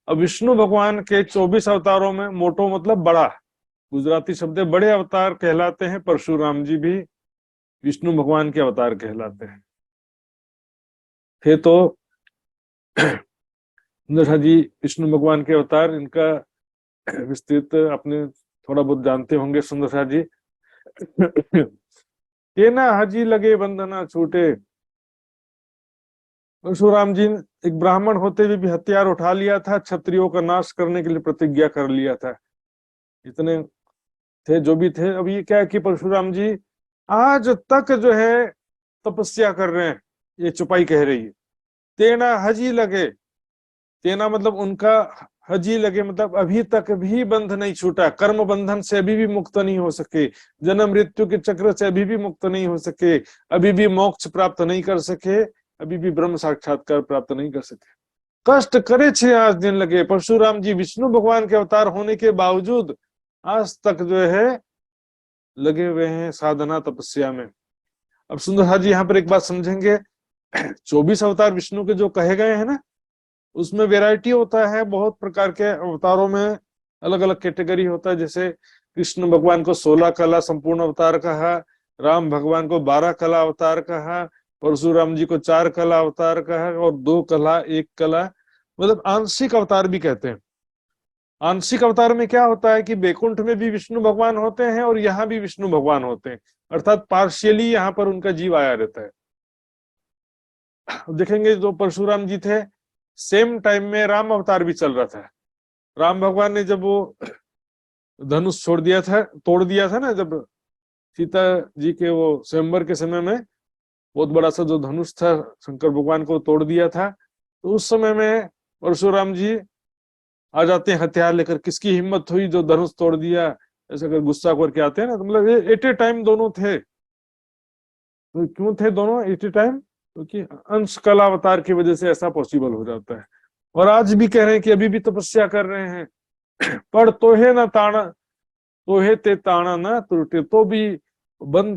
अब विष्णु भगवान के 24 अवतारों में मोटो मतलब बड़ा, गुजराती शब्द है, बड़े अवतार कहलाते हैं। परशुराम जी भी विष्णु भगवान के अवतार कहलाते हैं। थे तो सुंदर जी विष्णु भगवान के अवतार, इनका विस्तृत अपने थोड़ा बहुत जानते होंगे सुंदर शाह जी। तेना हजी लगे बंधना छूटे। परशुराम जी एक ब्राह्मण होते हुए भी हथियार उठा लिया था, क्षत्रियों का नाश करने के लिए प्रतिज्ञा कर लिया था। इतने थे जो भी थे। अब ये क्या है कि परशुराम जी आज तक जो है तपस्या कर रहे हैं, ये चुपाई कह रही है। तेना हजी लगे, तेना मतलब उनका, हजी लगे मतलब अभी तक भी बंध नहीं छूटा, कर्म बंधन से अभी भी मुक्त नहीं हो सके, जन्म मृत्यु के चक्र से अभी भी मुक्त नहीं हो सके, अभी भी मोक्ष प्राप्त नहीं कर सके, अभी भी ब्रह्म साक्षात्कार प्राप्त नहीं कर सके। कष्ट करे छे आज दिन लगे। परशुराम जी विष्णु भगवान के अवतार होने के बावजूद आज तक जो है लगे हुए हैं साधना तपस्या में। अब सुंदर जी यहाँ पर एक बात समझेंगे, 24 अवतार विष्णु के जो कहे गए हैं ना, उसमें वैरायटी होता है, बहुत प्रकार के अवतारों में अलग अलग कैटेगरी होता है। जैसे कृष्ण भगवान को 16 कला संपूर्ण अवतार कहा, राम भगवान को 12 कला अवतार कहा, परशुराम जी को 4 कला अवतार कहा, और 2 कला 1 कला, मतलब आंशिक अवतार भी कहते हैं। आंशिक अवतार में क्या होता है कि बैकुंठ में भी विष्णु भगवान होते हैं और यहाँ भी विष्णु भगवान होते हैं, अर्थात पार्शियली यहाँ पर उनका जीव आया रहता है। देखेंगे जो परशुराम जी थे, सेम टाइम में राम अवतार भी चल रहा था। राम भगवान ने जब वो धनुष छोड़ दिया था, तोड़ दिया था ना, जब सीता जी के वो स्वयंवर के समय में बहुत बड़ा सा जो धनुष था शंकर भगवान को तोड़ दिया था, तो उस समय में परशुराम जी आ जाते हैं हथियार लेकर। किसकी हिम्मत हुई जो धनुष तोड़ दिया, ऐसा अगर गुस्सा करके आते हैं ना, तो मतलब एट ए टाइम दोनों थे। तो क्यों थे दोनों एट ए टाइम? क्योंकि अंश कला अवतार की वजह से ऐसा पॉसिबल हो जाता है। और आज भी कह रहे हैं कि अभी भी तपस्या कर रहे हैं। पर तोहे न ताना, तोहे ते ताना न त्रुटे, तो भी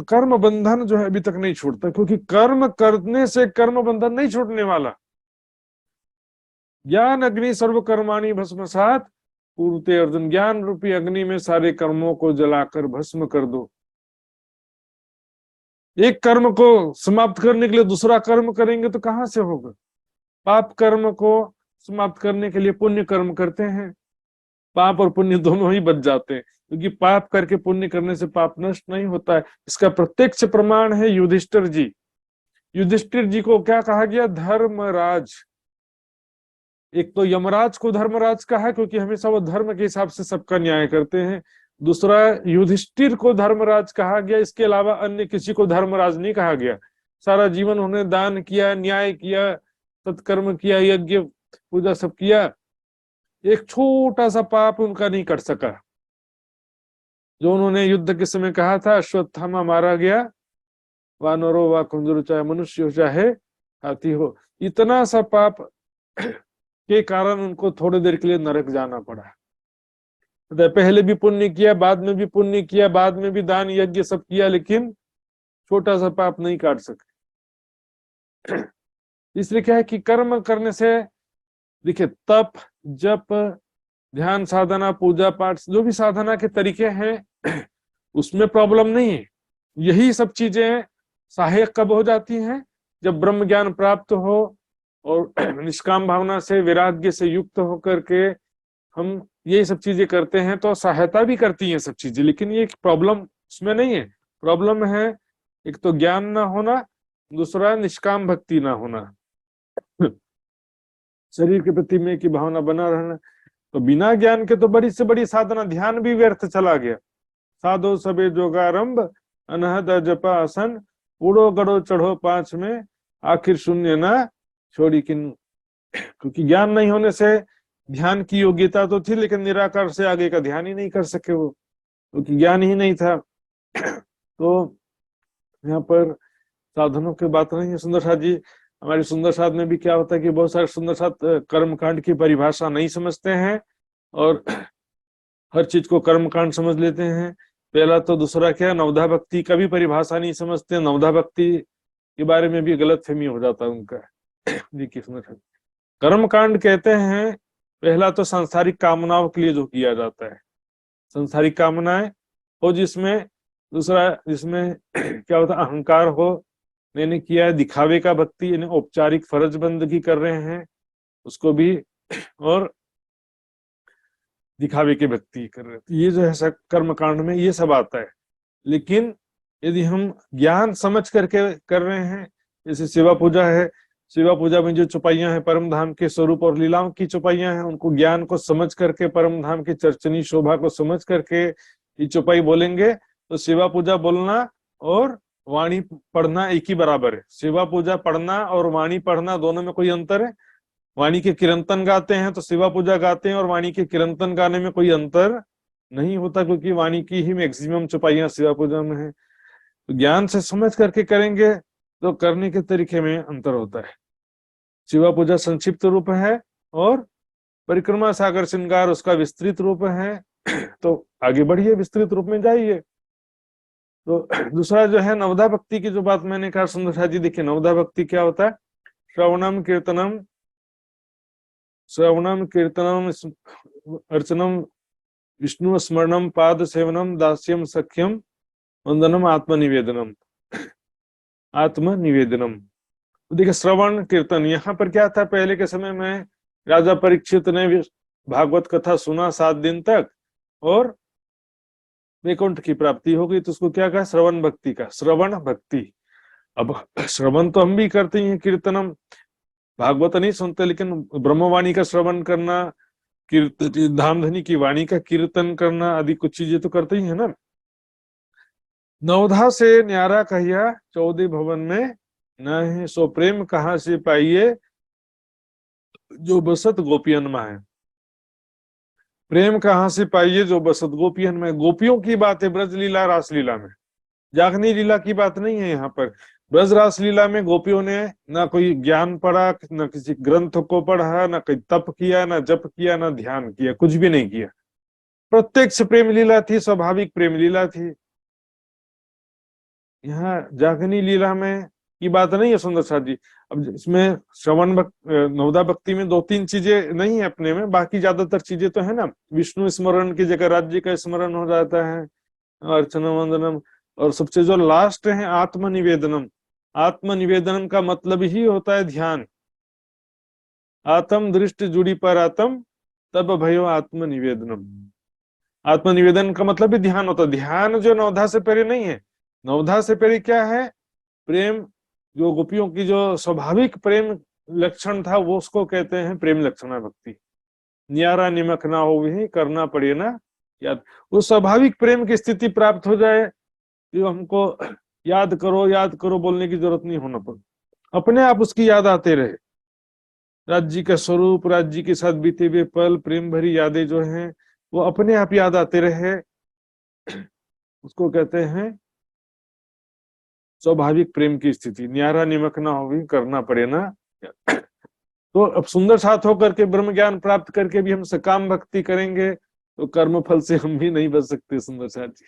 कर्म बंधन जो है अभी तक नहीं छूटता, क्योंकि कर्म करने से कर्म बंधन नहीं छूटने वाला। ज्ञान अग्नि सर्व कर्माणी भस्मसात पूर्ते अर्जुन, ज्ञान रूपी अग्नि में सारे कर्मों को जलाकर भस्म कर दो। एक कर्म को समाप्त करने के लिए दूसरा कर्म करेंगे तो कहां से होगा? पाप कर्म को समाप्त करने के लिए पुण्य कर्म करते हैं, पाप और पुण्य दोनों ही बच जाते हैं, क्योंकि पाप करके पुण्य करने से पाप नष्ट नहीं होता है। इसका प्रत्यक्ष प्रमाण है युधिष्ठिर जी। युधिष्ठिर जी को क्या कहा गया? धर्मराज। एक तो यमराज को धर्मराज कहा क्योंकि हमेशा वो धर्म के हिसाब से सबका न्याय करते हैं। दूसरा, युधिष्ठिर को धर्मराज कहा गया, इसके अलावा अन्य किसी को धर्मराज नहीं कहा गया। सारा जीवन उन्होंने दान किया, न्याय किया, सत्कर्म किया, यज्ञ पूजा सब किया, एक छोटा सा पाप उनका नहीं कर सका। जो उन्होंने युद्ध के समय कहा था, अश्वत्थामा मारा गया, वानरो व कुंजरो, चाहे मनुष्य हो चाहे हाथी हो, इतना सा पाप के कारण उनको थोड़ी देर के लिए नरक जाना पड़ा। तो पहले भी पुण्य किया, बाद में भी पुण्य किया, बाद में भी दान यज्ञ सब किया, लेकिन छोटा सा पाप नहीं काट सके। इसलिए क्या है कि कर्म करने से, देखिए, तप, जप, ध्यान साधना, पूजा पाठ, जो भी साधना के तरीके हैं उसमें प्रॉब्लम नहीं है। यही सब चीजें सहायक कब हो जाती हैं? जब ब्रह्म ज्ञान प्राप्त हो और निष्काम भावना से, वैराग्य से युक्त होकर के हम ये सब चीजें करते हैं, तो सहायता भी करती हैं सब चीजें। लेकिन ये प्रॉब्लम उसमें नहीं है। प्रॉब्लम है एक तो ज्ञान ना होना, दूसरा निष्काम भक्ति ना होना, शरीर के प्रति में की भावना बना रहना। तो बिना ज्ञान के तो बड़ी से बड़ी साधना, ध्यान भी व्यर्थ चला गया। साधो सबे जोगारंभ, अनहद जपा आसन, उड़ो गड़ो चढ़ो 5 में, आखिर शून्य ना छोड़ी किन। क्योंकि ज्ञान नहीं होने से ध्यान की योग्यता तो थी, लेकिन निराकार से आगे का ध्यान ही नहीं कर सके वो, क्योंकि ज्ञान ही नहीं था। तो यहाँ पर साधनों की बात नहीं है। सुंदर साथ जी, हमारे सुंदर साथ में भी क्या होता है कि बहुत सारे सुंदर साथ कर्मकांड की परिभाषा नहीं समझते हैं और हर चीज को कर्मकांड समझ लेते हैं, पहला तो। दूसरा क्या, नवधा भक्ति का भी परिभाषा नहीं समझते, नवधा भक्ति के बारे में भी गलत फहमी हो जाता है उनका। देखिए सुंदर साथ, कर्मकांड कहते हैं पहला तो सांसारिक कामनाओं के लिए जो किया जाता है, संसारिक कामनाएं, और जिसमें दूसरा जिसमें क्या होता है, अहंकार हो, मैंने किया है, दिखावे का भक्ति, यानी औपचारिक फर्ज बंदगी कर रहे हैं उसको भी, और दिखावे की भक्ति कर रहे हैं। तो ये जो है कर्म कांड में ये सब आता है। लेकिन यदि हम ज्ञान समझ करके कर रहे हैं, जैसे सेवा पूजा है, सेवा पूजा में जो चौपाइयां हैं परम धाम के स्वरूप और लीलाओं की चौपाइयां हैं, उनको ज्ञान को समझ करके, परम धाम की चर्चनी शोभा को समझ करके ये चौपाई बोलेंगे, तो सेवा पूजा बोलना और वाणी पढ़ना एक ही बराबर है। सेवा पूजा पढ़ना और वाणी पढ़ना दोनों में कोई अंतर है? वाणी के कीर्तन गाते हैं तो सेवा पूजा गाते हैं, और वाणी के कीर्तन गाने में कोई अंतर नहीं होता, क्योंकि वाणी की ही मैक्सिमम चौपाइयां सेवा पूजा में है। तो ज्ञान से समझ करके करेंगे तो करने के तरीके में अंतर होता है। सेवा पूजा संक्षिप्त रूप है और परिक्रमा सागर श्रृंगार उसका विस्तृत रूप है। तो आगे बढ़िए, विस्तृत रूप में जाइए। तो दूसरा जो है नवधा भक्ति की जो बात मैंने कहा, सुंदर जी देखिए, नवधा भक्ति क्या होता है? श्रवणम कीर्तनम, श्रवणम कीर्तनम अर्चनम, विष्णु स्मरणम, पाद सेवनम, दास्यम सख्यम, वंदनम, आत्मनिवेदनम। आत्मनिवेदनम, देखिए श्रवण कीर्तन, यहाँ पर क्या था, पहले के समय में राजा परीक्षित ने भागवत कथा सुना 7 दिन तक और वैकुंठ की प्राप्ति हो गई, तो उसको क्या कहा? श्रवण भक्ति का, श्रवण भक्ति। अब श्रवण तो हम भी करते हैं, कीर्तनम, भागवत नहीं सुनते, लेकिन ब्रह्मवाणी का श्रवण करना, कीर्तन धामधनी की वाणी का कीर्तन करना आदि कुछ चीजें तो करते ही है ना। नवधा से न्यारा कहिया 14 भवन में न है, सो प्रेम कहाँ से पाइए जो बसत गोपियन में है। प्रेम कहाँ से पाइए जो बसत गोपियन में, गोपियों की बात है, ब्रज लीला रास लीला में, जागनी लीला की बात नहीं है यहाँ पर। ब्रज रास लीला में गोपियों ने ना कोई ज्ञान पढ़ा, ना किसी ग्रंथ को पढ़ा, ना कोई तप किया, ना जप किया, ना ध्यान किया, कुछ भी नहीं किया। प्रत्यक्ष प्रेम लीला थी, स्वाभाविक प्रेम लीला थी। यहाँ जागनी लीला में की बात नहीं है सुंदर साथ जी। अब इसमें श्रवण नवदा भक्ति में 2-3 चीजें नहीं है अपने में, बाकी ज्यादातर चीजें तो है ना। विष्णु स्मरण की जगह राज्य का स्मरण हो जाता है, अर्चना वंदनम, और सबसे जो लास्ट है आत्मनिवेदनम। आत्मनिवेदनम का मतलब ही होता है ध्यान। आत्म दृष्टि जुड़ी पर आत्म तब भयो आत्मनिवेदनम। आत्मनिवेदन का मतलब भी ध्यान होता है। ध्यान जो नवधा से पहले नहीं है। नवधा से पहले क्या है? प्रेम, जो गोपियों की जो स्वाभाविक प्रेम लक्षण था वो उसको कहते हैं प्रेम लक्षणा भक्ति। न्यारा निमक ना हो भी करना पड़े ना याद। वो स्वाभाविक प्रेम की स्थिति प्राप्त हो जाए, जो हमको याद करो बोलने की जरूरत नहीं होना पड़े, अपने आप उसकी याद आते रहे। राज्य का स्वरूप, राज्य के साथ बीते हुए पल, प्रेम भरी यादें जो हैं वो अपने आप याद आते रहे, उसको कहते हैं स्वाभाविक प्रेम की स्थिति। न्यारा निमक ना हो भी करना पड़े ना। तो अब सुंदर साथ होकर के ब्रह्म ज्ञान प्राप्त करके भी हम सकाम भक्ति करेंगे तो कर्म फल से हम भी नहीं बच सकते सुंदर साथ जी।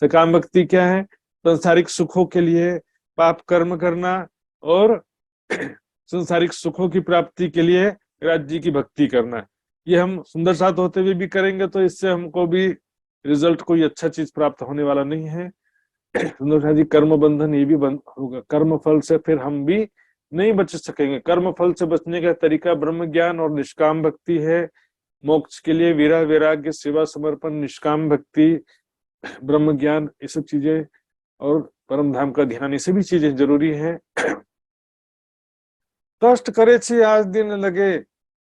सकाम भक्ति क्या है? संसारिक सुखों के लिए पाप कर्म करना और संसारिक सुखों की प्राप्ति के लिए राज्य की भक्ति करना। ये हम सुंदर साथ होते हुए भी करेंगे तो इससे हमको भी रिजल्ट कोई अच्छा चीज प्राप्त होने वाला नहीं है। सुंदर साथ जी, कर्म बंधन ये भी बंद होगा, कर्म फल से फिर हम भी नहीं बच सकेंगे। कर्म फल से बचने का तरीका ब्रह्म ज्ञान और निष्काम भक्ति है। मोक्ष के लिए विरह वैराग्य सेवा समर्पण निष्काम भक्ति ब्रह्म ज्ञान ये सब चीजें और परम धाम का ध्यान ये सभी चीजें जरूरी है। कष्ट करे छे आज दिन लगे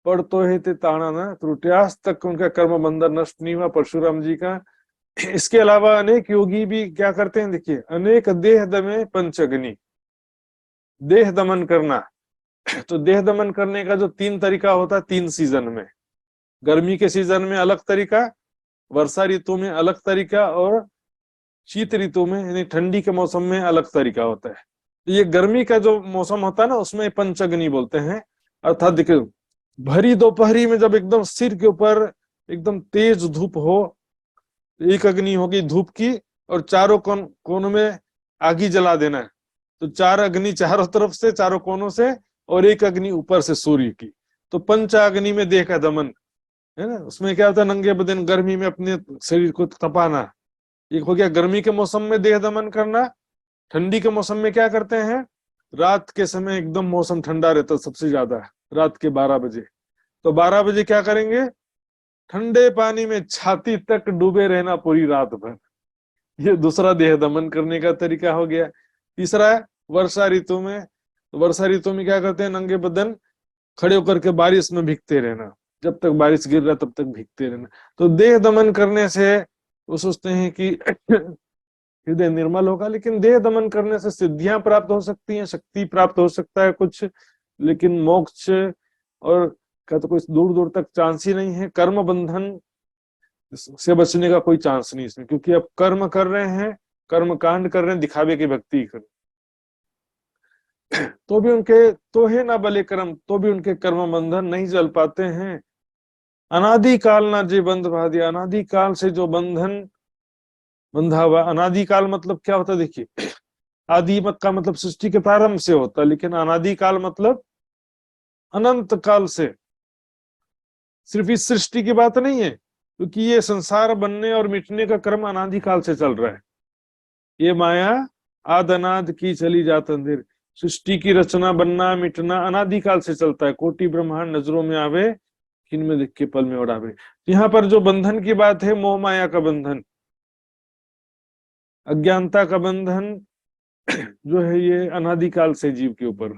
पढ़तो है ते ताना ना त्रुटियास तक उनका कर्म बंधन नष्ट नहीं हुआ परशुराम जी का। इसके अलावा अनेक योगी भी क्या करते हैं, देखिए, अनेक देह दमे पंचअग्नि, देह दमन करना। तो देह दमन करने का जो 3 तरीका होता है 3 सीजन में। गर्मी के सीजन में अलग तरीका, वर्षा ऋतु में अलग तरीका और शीत ऋतु में यानी ठंडी के मौसम में अलग तरीका होता है। तो ये गर्मी का जो मौसम होता है ना उसमें पंचअग्नि बोलते हैं। अर्थात देखिए, भरी दोपहरी में जब एकदम सिर के ऊपर एकदम तेज धूप हो, एक अग्नि होगी धूप की और चारों कोनों में आगी जला देना है। तो 4 अग्नि चारों तरफ से, चारों कोनों से, और एक अग्नि ऊपर से सूर्य की। तो पंचाग्नि में देह का दमन। है ना। उसमें क्या होता है, नंगे बदन गर्मी में अपने शरीर को तपाना, एक हो गया गर्मी के मौसम में देह दमन करना। ठंडी के मौसम में क्या करते हैं, रात के समय एकदम मौसम ठंडा रहता है सबसे ज्यादा, रात के 12 बजे, तो 12 बजे क्या करेंगे, ठंडे पानी में छाती तक डूबे रहना पूरी रात भर। ये दूसरा देह दमन करने का तरीका हो गया। तीसरा है वर्षा ऋतु में, तो वर्षा ऋतु में क्या करते हैं, नंगे बदन खड़े होकर के बारिश में भीगते रहना, जब तक बारिश गिर रहा तब तक भीगते रहना। तो देह दमन करने से वो सोचते हैं कि हृदय निर्मल होगा, लेकिन देह दमन करने से सिद्धियां प्राप्त हो सकती हैं, शक्ति प्राप्त हो सकता है कुछ, लेकिन मोक्ष और का तो कोई दूर दूर तक चांस ही नहीं है। कर्म बंधन से बचने का कोई चांस नहीं इसमें, क्योंकि अब कर्म कर रहे हैं, कर्म कांड कर रहे हैं, दिखावे की भक्ति कर, तो भी उनके तो है ना बले कर्म, तो भी उनके कर्म बंधन नहीं जल पाते हैं। अनादि काल ना जे बंध बाधी, अनादि काल से जो बंधन बंधा हुआ, अनादि काल मतलब क्या होता है देखिए, आदि मत का मतलब सृष्टि के प्रारंभ से होता है, लेकिन अनादि काल मतलब अनंत काल से। सिर्फ इस सृष्टि की बात नहीं है, क्योंकि ये संसार बनने और मिटने का क्रम अनादि काल से चल रहा है। ये माया आद अनाद की चली जात अंधेर, सृष्टि की रचना बनना मिटना अनादि काल से चलता है। कोटि ब्रह्मांड नजरों में आवे, खिन में देख के पल में उड़ावे। यहाँ पर जो बंधन की बात है, मोह माया का बंधन, अज्ञानता का बंधन जो है, ये अनादि काल से जीव के ऊपर।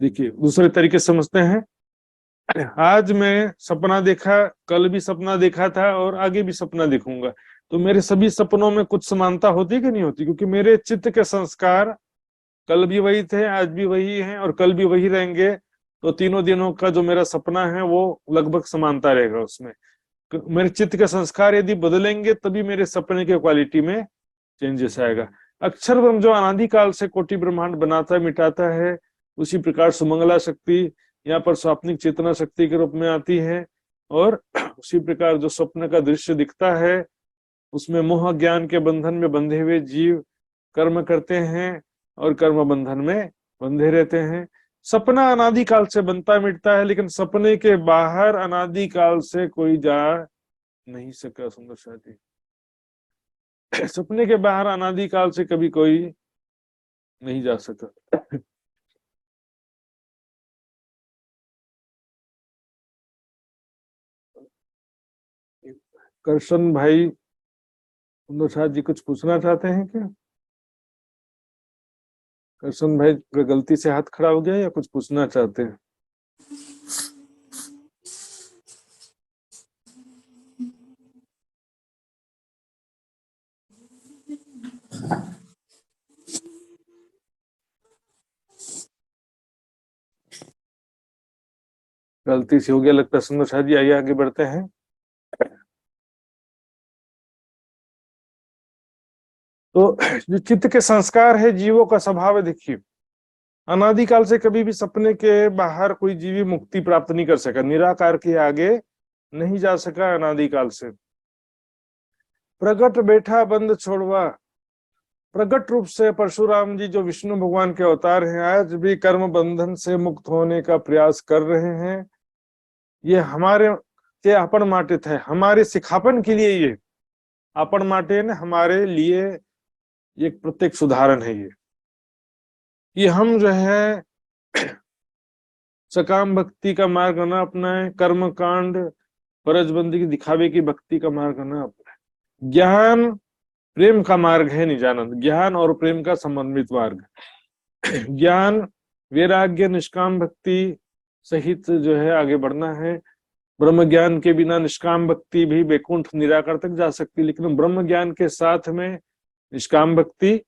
देखिए दूसरे तरीके से समझते हैं, आज मैं सपना देखा, कल भी सपना देखा था और आगे भी सपना देखूंगा, तो मेरे सभी सपनों में कुछ समानता होती कि नहीं होती, क्योंकि मेरे चित्त के संस्कार कल भी वही थे, आज भी वही हैं और कल भी वही रहेंगे। तो तीनों दिनों का जो मेरा सपना है वो लगभग समानता रहेगा उसमें। मेरे चित्त के संस्कार यदि बदलेंगे तभी मेरे सपने के क्वालिटी में चेंजेस आएगा। अक्षर ब्रह्म जो अनादिकाल से कोटि ब्रह्मांड बनाता मिटाता है, उसी प्रकार सुमंगला शक्ति यहाँ पर स्वाप्निक चेतना शक्ति के रूप में आती है, और उसी प्रकार जो स्वप्न का दृश्य दिखता है उसमें मोह ज्ञान के बंधन में बंधे हुए जीव कर्म करते हैं और कर्म बंधन में बंधे रहते हैं। सपना अनादिकाल से बनता मिटता है, लेकिन सपने के बाहर अनादिकाल से कोई जा नहीं सका। सुंदर साथी, सपने के बाहर अनादिकाल से कभी कोई नहीं जा सका। करशन भाई सुंदर साथ जी कुछ पूछना चाहते हैं क्या? करशन भाई गलती से हाथ खड़ा हो गया या कुछ पूछना चाहते हैं? गलती से हो गया लगता है। सुंदर साथ जी आइए आगे बढ़ते हैं। तो जो चित्त के संस्कार है, जीवों का स्वभाव है, देखिए अनादिकाल से कभी भी सपने के बाहर कोई जीवी मुक्ति प्राप्त नहीं कर सका, निराकार के आगे नहीं जा सका अनादिकाल से। प्रगट बैठा बंद छोड़वा, प्रगट रूप से परशुराम जी जो विष्णु भगवान के अवतार हैं, आज भी कर्म बंधन से मुक्त होने का प्रयास कर रहे हैं। ये हमारे के अपन माटित है, हमारे सिखापन के लिए ये अपन माटे ने हमारे लिए एक प्रत्यक्ष उदाहरण है ये, कि हम जो है सकाम भक्ति का मार्ग न अपनाए, कर्म कांड फरजबंदी की दिखावे की भक्ति का मार्ग न अपनाए। ज्ञान प्रेम का मार्ग है निजानंद, ज्ञान और प्रेम का समन्वित मार्ग। ज्ञान वैराग्य निष्काम भक्ति सहित जो है आगे बढ़ना है। ब्रह्म ज्ञान के बिना निष्काम भक्ति भी वैकुंठ निराकार तक जा सकती, लेकिन ब्रह्म ज्ञान के साथ में निष्काम भक्ति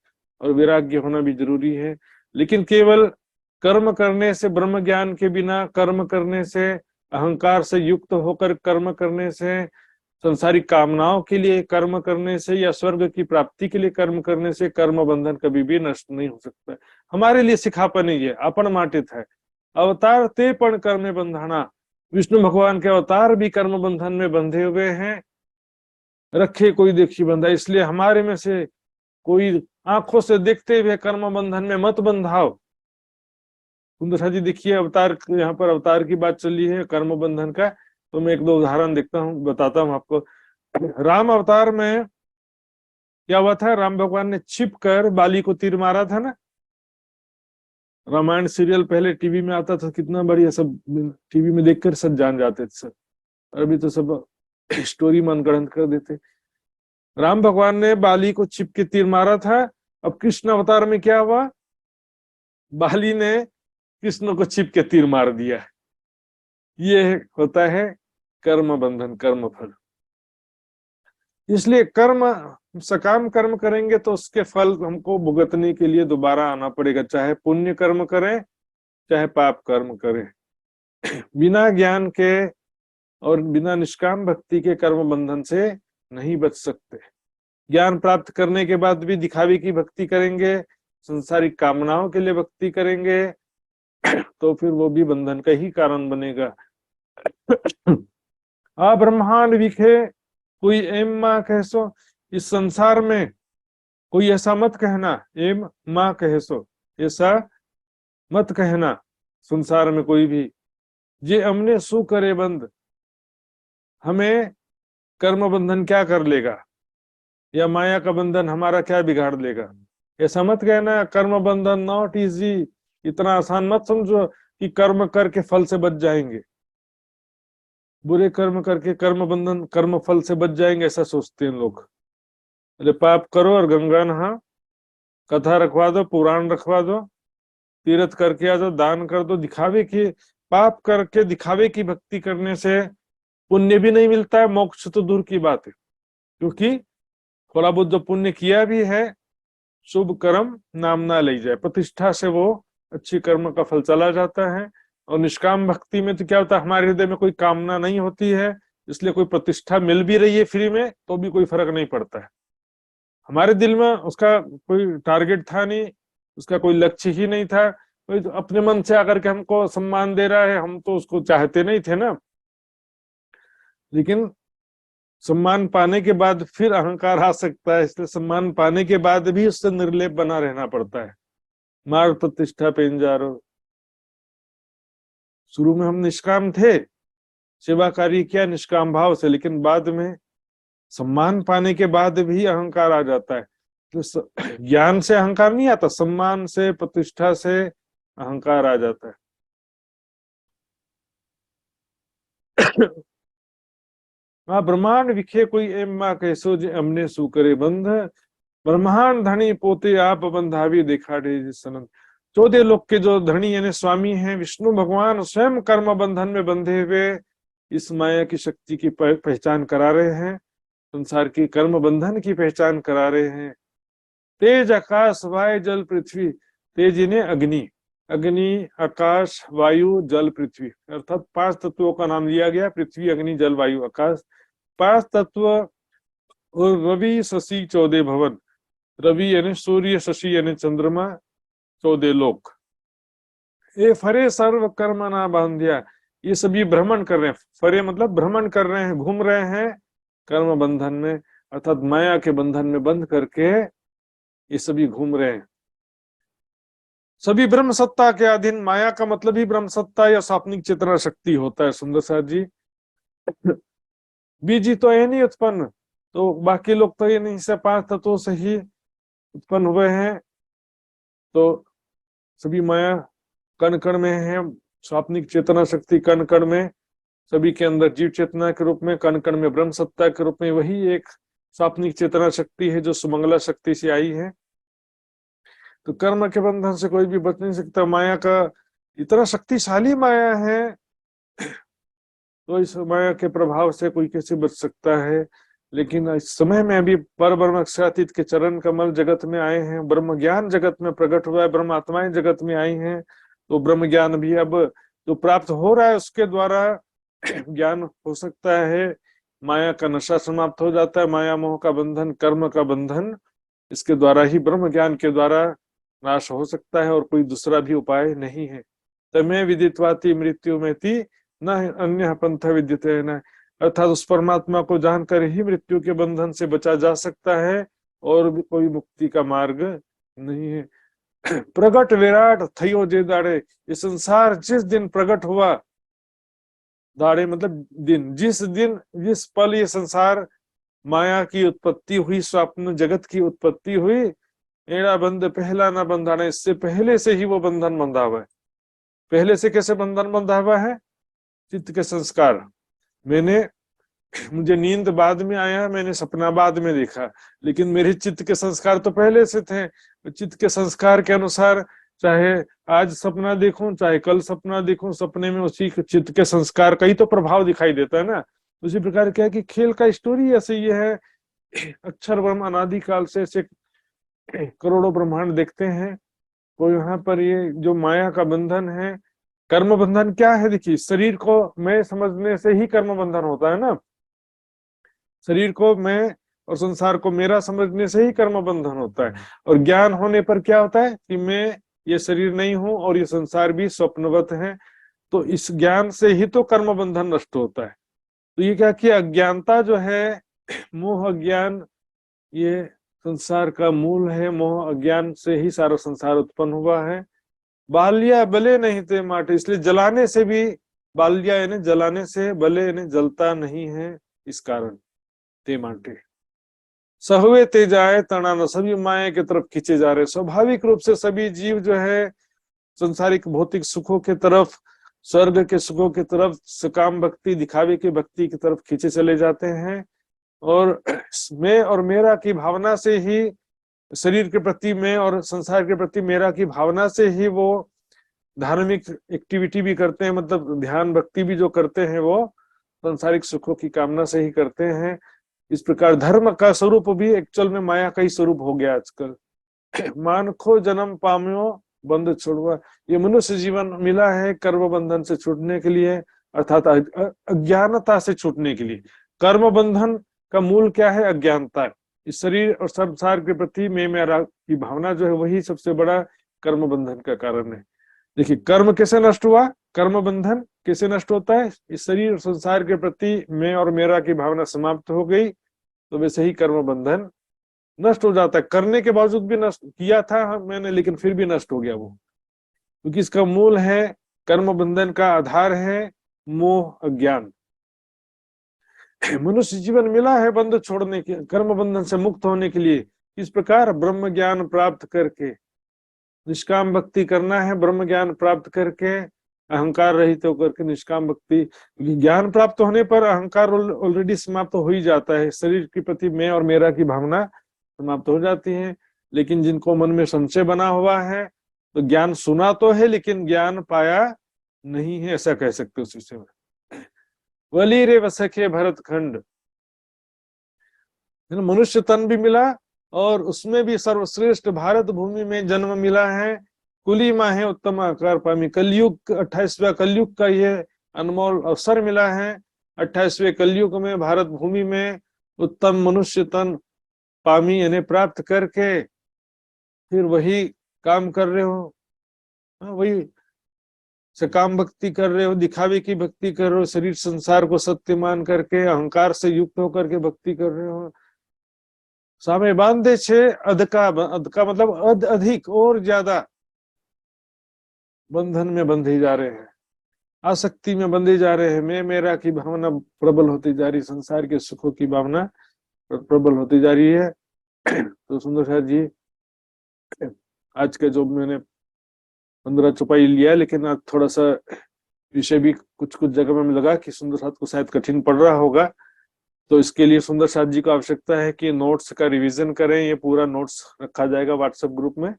और वैराग्य होना भी जरूरी है। लेकिन केवल कर्म करने से, ब्रह्म ज्ञान के बिना कर्म करने से, अहंकार से युक्त होकर कर्म करने से, संसारिक कामनाओं के लिए कर्म करने से या स्वर्ग की प्राप्ति के लिए कर्म करने से कर्म बंधन कभी भी नष्ट नहीं हो सकता। हमारे लिए सिखापन ही है, अपन माटित है। अवतार ते पण कर्म बंधाना, विष्णु भगवान के अवतार भी कर्म बंधन में बंधे हुए हैं। रखे कोई देखी बंधा, इसलिए हमारे में से कोई आंखों से देखते हुए कर्म बंधन में मत बंधाओ। सुंदर जी देखिए, अवतार, यहाँ पर अवतार की बात चली है, कर्म बंधन का। तो मैं एक दो उदाहरण देखता हूँ, बताता हूँ आपको। राम अवतार में क्या हुआ था, राम भगवान ने छिप कर बाली को तीर मारा था ना। रामायण सीरियल पहले टीवी में आता था, कितना बढ़िया, सब टीवी में देखकर सब जान जाते थे सब। अभी तो सब स्टोरी मनगढ़ंत कर देते। राम भगवान ने बाली को छिप के तीर मारा था। अब कृष्ण अवतार में क्या हुआ, बाली ने कृष्ण को छिप के तीर मार दिया। ये होता है कर्म बंधन, कर्म फल। इसलिए कर्म, सकाम कर्म करेंगे तो उसके फल हमको भुगतने के लिए दोबारा आना पड़ेगा, चाहे पुण्य कर्म करें चाहे पाप कर्म करें। बिना ज्ञान के और बिना निष्काम भक्ति के कर्म बंधन से नहीं बच सकते। ज्ञान प्राप्त करने के बाद भी दिखावे की भक्ति करेंगे, संसारिक कामनाओं के लिए भक्ति करेंगे, तो फिर वो भी बंधन का ही कारण बनेगा। आ ब्रह्मांड विखे कोई एम माँ कहसो, इस संसार में कोई ऐसा मत कहना, एम माँ कहसो, ऐसा मत कहना संसार में कोई भी, जे हमने सु करे बंद, हमें कर्म बंधन क्या कर लेगा, या माया का बंधन हमारा क्या बिगाड़ लेगा। ऐसा मत कहना, कर्म बंधन नॉट इजी, इतना आसान मत समझो कि कर्म करके फल से बच जाएंगे, बुरे कर्म करके कर्म बंधन कर्म फल से बच जाएंगे, ऐसा सोचते हैं लोग। अरे पाप करो और गंगा नहा, कथा रखवा दो, पुराण रखवा दो, तीर्थ करके आ जाओ, दान कर दो, दिखावे की, पाप करके दिखावे की भक्ति करने से पुण्य भी नहीं मिलता है, मोक्ष तो दूर की बात है। क्योंकि थोड़ा बहुत जो पुण्य किया भी है, शुभ कर्म नाम ना ले जाए, प्रतिष्ठा से वो अच्छी कर्म का फल चला जाता है। और निष्काम भक्ति में तो क्या होता है, हमारे हृदय में कोई कामना नहीं होती है, इसलिए कोई प्रतिष्ठा मिल भी रही है फ्री में तो भी कोई फर्क नहीं पड़ता है। हमारे दिल में उसका कोई टारगेट था नहीं, उसका कोई लक्ष्य ही नहीं था, कोई तो अपने मन से आकर के हमको सम्मान दे रहा है, हम तो उसको चाहते नहीं थे ना। लेकिन सम्मान पाने के बाद फिर अहंकार आ सकता है, इसलिए सम्मान पाने के बाद भी उससे निर्लेप बना रहना पड़ता है। मार प्रतिष्ठा पेंजारो, शुरू में हम निष्काम थे, सेवा कार्य किया निष्काम भाव से, लेकिन बाद में सम्मान पाने के बाद भी अहंकार आ जाता है। तो ज्ञान से अहंकार नहीं आता, सम्मान से प्रतिष्ठा से अहंकार आ जाता है। हाँ, ब्रह्मांड विखे कोई एम माँ कैसो जे हमने सु करे बंध, ब्रह्मांड धनी पोते आप बंधावी दिखाड़े सनन। 14 लोक के जो धनी यानी स्वामी हैं विष्णु भगवान, स्वयं कर्म बंधन में बंधे हुए इस माया की शक्ति की पहचान करा रहे हैं, संसार की कर्म बंधन की पहचान करा रहे हैं। तेज आकाश वायु जल पृथ्वी, तेज इन्हें अग्नि, अग्नि आकाश वायु जल पृथ्वी, अर्थात 5 तत्वों का नाम लिया गया, पृथ्वी अग्नि जल वायु आकाश, 5 तत्व। और रवि शशि 14 भवन, रवि यानी सूर्य, शशि यानी चंद्रमा, 14 लोक। ये फरे सर्व कर्म ना बांधिया, ये सभी भ्रमण कर रहे हैं, फरे मतलब भ्रमण कर रहे हैं, घूम रहे हैं कर्म बंधन में, अर्थात माया के बंधन में बंध करके ये सभी घूम रहे हैं। सभी ब्रह्म सत्ता के अधीन, माया का मतलब ही ब्रह्म सत्ता या सात्विक चेतना शक्ति होता है सुंदर साथ जी। बीजी तो है नहीं उत्पन्न, तो बाकी लोग तो ये नहीं से 5 तत्वों से ही उत्पन्न हुए हैं। तो सभी माया कण कण में है, स्वाप्निक चेतना शक्ति कण कण में, सभी के अंदर जीव चेतना के रूप में, कण कण में ब्रह्म सत्ता के रूप में, वही एक स्वाप्निक चेतना शक्ति है जो सुमंगला शक्ति से आई है। तो कर्म के बंधन से कोई भी बच नहीं सकता, माया का इतना शक्तिशाली माया है, तो इस माया के प्रभाव से कोई कैसे बच सकता है। लेकिन इस समय में अभी पर ब्रह्म अक्षरातीत के चरण कमल जगत में आए हैं, ब्रह्म ज्ञान जगत में प्रकट हुआ है, ब्रह्म आत्माएं जगत में आई हैं, तो ब्रह्म ज्ञान भी अब जो प्राप्त हो रहा है उसके द्वारा ज्ञान हो सकता है, माया का नशा समाप्त हो जाता है, माया मोह का बंधन, कर्म का बंधन, इसके द्वारा ही ब्रह्म ज्ञान के द्वारा नाश हो सकता है, और कोई दूसरा भी उपाय नहीं है। तमें विदित्वाति मृत्यु में थी न अन्य पंथ विद्यते न, अर्थात उस परमात्मा को जानकर ही मृत्यु के बंधन से बचा जा सकता है, और भी कोई मुक्ति का मार्ग नहीं है। प्रगट विराट थयो जे दाड़े, ये संसार जिस दिन प्रकट हुआ, दाड़े मतलब दिन, जिस दिन जिस पल ये संसार माया की उत्पत्ति हुई, स्वप्न जगत की उत्पत्ति हुई, एड़ा बंध पहला ना बंधाना, इससे पहले से ही वो बंधन बंधा हुआ है। पहले से कैसे बंधन बंधा हुआ है? चित्त के संस्कार। मुझे नींद बाद में आया, मैंने सपना बाद में देखा, लेकिन मेरे चित्त के संस्कार तो पहले से थे। चित्त के संस्कार के अनुसार चाहे आज सपना देखूं, चाहे कल सपना देखूं, सपने में उसी चित्त के संस्कार का ही तो प्रभाव दिखाई देता है ना। उसी प्रकार क्या है कि खेल का स्टोरी ऐसे ये है, अक्षर ब्रह्म अनादिकाल से ऐसे करोड़ों ब्रह्मांड देखते हैं, तो यहाँ पर ये जो माया का बंधन है, कर्म बंधन क्या है? देखिए, शरीर को मैं समझने से ही कर्म बंधन होता है ना। शरीर को मैं और संसार को मेरा समझने से ही कर्म बंधन होता है। और ज्ञान होने पर क्या होता है कि मैं ये शरीर नहीं हूं और ये संसार भी स्वप्नवत है, तो इस ज्ञान से ही तो कर्म बंधन नष्ट होता है। तो ये क्या किया, अज्ञानता जो है, मोह अज्ञान, ये संसार का मूल है। मोह अज्ञान से ही सारा संसार उत्पन्न हुआ है। बाल्या बले नहीं थे माटे, इसलिए जलाने से भी, बाल्या यानी जलाने से, बले यानी जलता नहीं है, इस कारण ते माटे। सहुए ते जाए तना न, सभी माया की तरफ खींचे जा रहे। स्वाभाविक रूप से सभी जीव जो है संसारिक भौतिक सुखों के तरफ, स्वर्ग के सुखों की तरफ, सकाम भक्ति, दिखावे की भक्ति की तरफ खींचे चले जाते हैं। और मैं और मेरा की भावना से ही, शरीर के प्रति मैं और संसार के प्रति मेरा की भावना से ही वो धार्मिक एक्टिविटी भी करते हैं, मतलब ध्यान भक्ति भी जो करते हैं वो सांसारिक सुखों की कामना से ही करते हैं। इस प्रकार धर्म का स्वरूप भी एक्चुअल में माया का ही स्वरूप हो गया आजकल। मान खो जन्म पाम्यो बंध छुड़वा, ये मनुष्य जीवन मिला है कर्म बंधन से छूटने के लिए, अर्थात अज्ञानता से छूटने के लिए। कर्म बंधन का मूल क्या है? अज्ञानता। इस शरीर और संसार के प्रति मैं मेरा की भावना जो है, वही सबसे बड़ा कर्म बंधन का कारण है। देखिए, कर्म कैसे नष्ट हुआ, कर्म बंधन कैसे नष्ट होता है? इस शरीर और संसार के प्रति मैं और मेरा की भावना समाप्त हो गई, तो वैसे ही कर्म बंधन नष्ट हो जाता है। करने के बावजूद भी नष्ट किया था मैंने, लेकिन फिर भी नष्ट हो गया वो, क्योंकि इसका मूल है, कर्म बंधन का आधार है मोह अज्ञान। मनुष्य जीवन मिला है बंध छोड़ने के, कर्म बंधन से मुक्त होने के लिए। इस प्रकार ब्रह्म ज्ञान प्राप्त करके निष्काम भक्ति करना है, ब्रह्म ज्ञान प्राप्त करके अहंकार रहित होकर के निष्काम भक्ति। ज्ञान प्राप्त होने पर अहंकार ऑलरेडी समाप्त हो ही जाता है, शरीर के प्रति मैं और मेरा की भावना समाप्त हो जाती है। लेकिन जिनको मन में संशय बना हुआ है, तो ज्ञान सुना तो है लेकिन ज्ञान पाया नहीं है, ऐसा कह सकते उस विषय में। वली रे वसखे भरत खंड, मनुष्य तन भी मिला और उसमें भी सर्वश्रेष्ठ भारत भूमि में जन्म मिला है। कुली माँ है उत्तम आकार पामी, कलयुग 28वां कलयुग का ये अनमोल अवसर मिला है। 28वें कलयुग में भारत भूमि में उत्तम मनुष्य तन पामी यानी प्राप्त करके फिर वही काम कर रहे हो, वही सकाम भक्ति कर रहे हो, दिखावे की भक्ति कर रहे हो, शरीर संसार को सत्य मान करके अहंकार से युक्त होकर के भक्ति कर रहे हो। सामे बांधे छे अध का मतलब अधिक और ज्यादा बंधन में बंधे जा रहे हैं, आसक्ति में बंधे जा रहे हैं। मैं मेरा की भावना प्रबल होती जा रही, संसार के सुखों की भावना प्रबल होती जा रही है। तो सुंदर साहब जी, आज के जो मैंने 15 चौपाई लिया, लेकिन आज थोड़ा सा विषय भी कुछ कुछ जगह में लगा कि सुंदर साहब को शायद कठिन पड़ रहा होगा, तो इसके लिए सुंदर साहब जी को आवश्यकता है कि नोट्स का रिवीजन करें। ये पूरा नोट्स रखा जाएगा व्हाट्सएप ग्रुप में,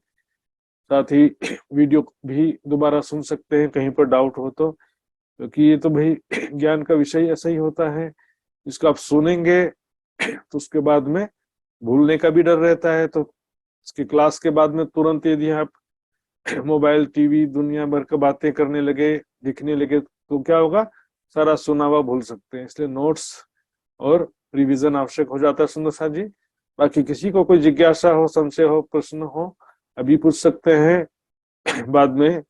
साथ ही वीडियो भी दोबारा सुन सकते हैं कहीं पर डाउट हो तो, क्योंकि ये तो भाई ज्ञान का विषय ऐसा ही होता है, इसको आप सुनेंगे तो उसके बाद में भूलने का भी डर रहता है। तो इसके क्लास के बाद में तुरंत यदि आप मोबाइल टीवी दुनिया भर का बातें करने लगे, दिखने लगे, तो क्या होगा, सारा सुना हुआ भूल सकते हैं। इसलिए नोट्स और रिवीजन आवश्यक हो जाता है सुंदर साहब जी। बाकी किसी को कोई जिज्ञासा हो, संशय हो, प्रश्न हो, अभी पूछ सकते हैं। बाद में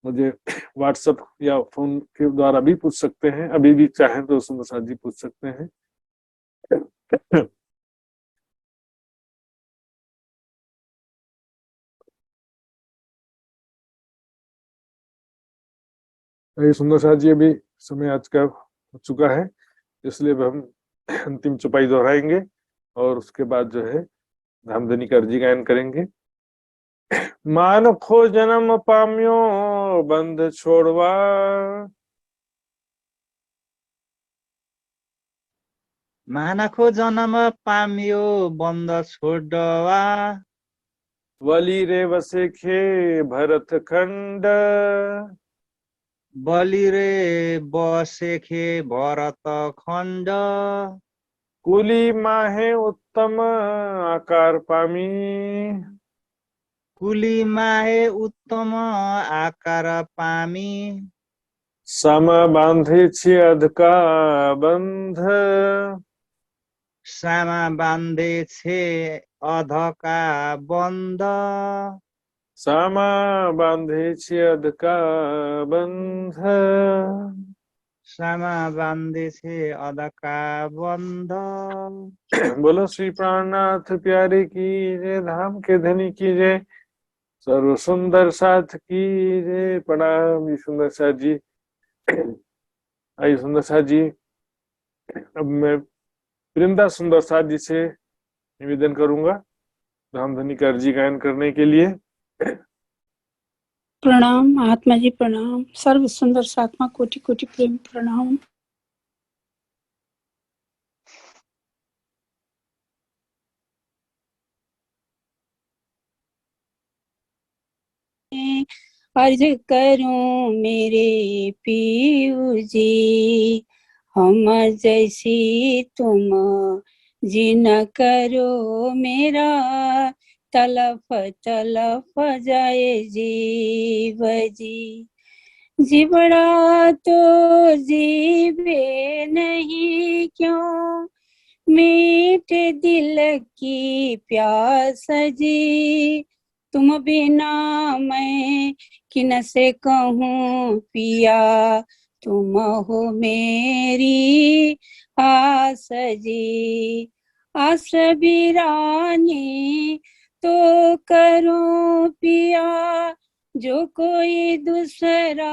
मुझे व्हाट्सएप या फोन के द्वारा भी पूछ सकते हैं, अभी भी चाहें तो सुंदर साहब जी पूछ सकते हैं। ये सुंदर साथ जी, अभी समय आज का हो चुका है, इसलिए अब हम अंतिम चौपाई दोहराएंगे और उसके बाद जो है धामधनी का अर्जी गायन करेंगे। मानखो जन्म पाम्यो बंध छोड़वा, मानखो जन्म पाम्यो बन्द छोडवा, वली रे वसेखे भरत खंड, बलि रे बसेखे भरत खण्ड, कुली माहे उत्तम आकार पामी, कुली माहे उत्तम आकार पामी, सम बांधे छे अधका बंध, सामा बाँधे छे अधका बन्द, सामा बांधे छे अधका बंध। सामा बाँधे छे अधका बन्द। बोलो श्री प्राणनाथ प्यारे की जय, धाम के धनी की जय, सर्व सुंदर साथ की जय। प्रणाम जी सुंदर साथ जी। आइए सुंदर साथ जी, अब मैं वृंदा सुंदर साथ जी से निवेदन करूंगा धाम धनी का अर्जी गायन करने के लिए। प्रणाम महात्मा जी, प्रणाम। सर्व सुंदर सात्मा कोटि कोटि प्रेम प्रणाम। अर्ज करूं मेरे पीयू जी, हम जैसी तुम जी न करो मेरा, तलफ तलफ जाए जीव जी। जिबड़ा तो जीवे नहीं क्यों, मीठे दिल की प्यास जी। तुम बिना मैं किन से कहूँ पिया, तुम हो मेरी आस जी। आस बिरानी तो करूं पिया, जो कोई दूसरा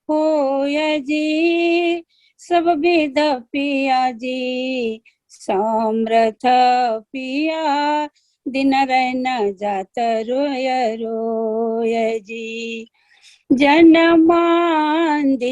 हो या जी। सब विध पिया जी समर्थ पिया, दिन रैन जात रोय रोय जी। जन्मांधी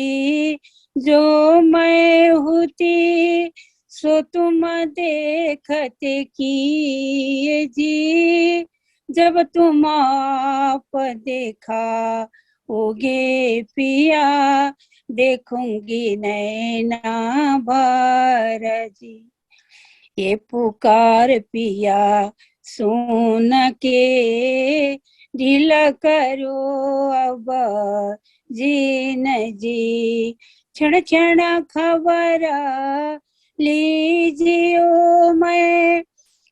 जो मैं होती, सो तुम देखते किए जी। जब तुम आप देखा ओगे पिया, देखूंगी नैना भर जी। ये पुकार पिया सुन के, ढीला करो अब जीन जी। क्षण क्षण खबर लीजियो, मैं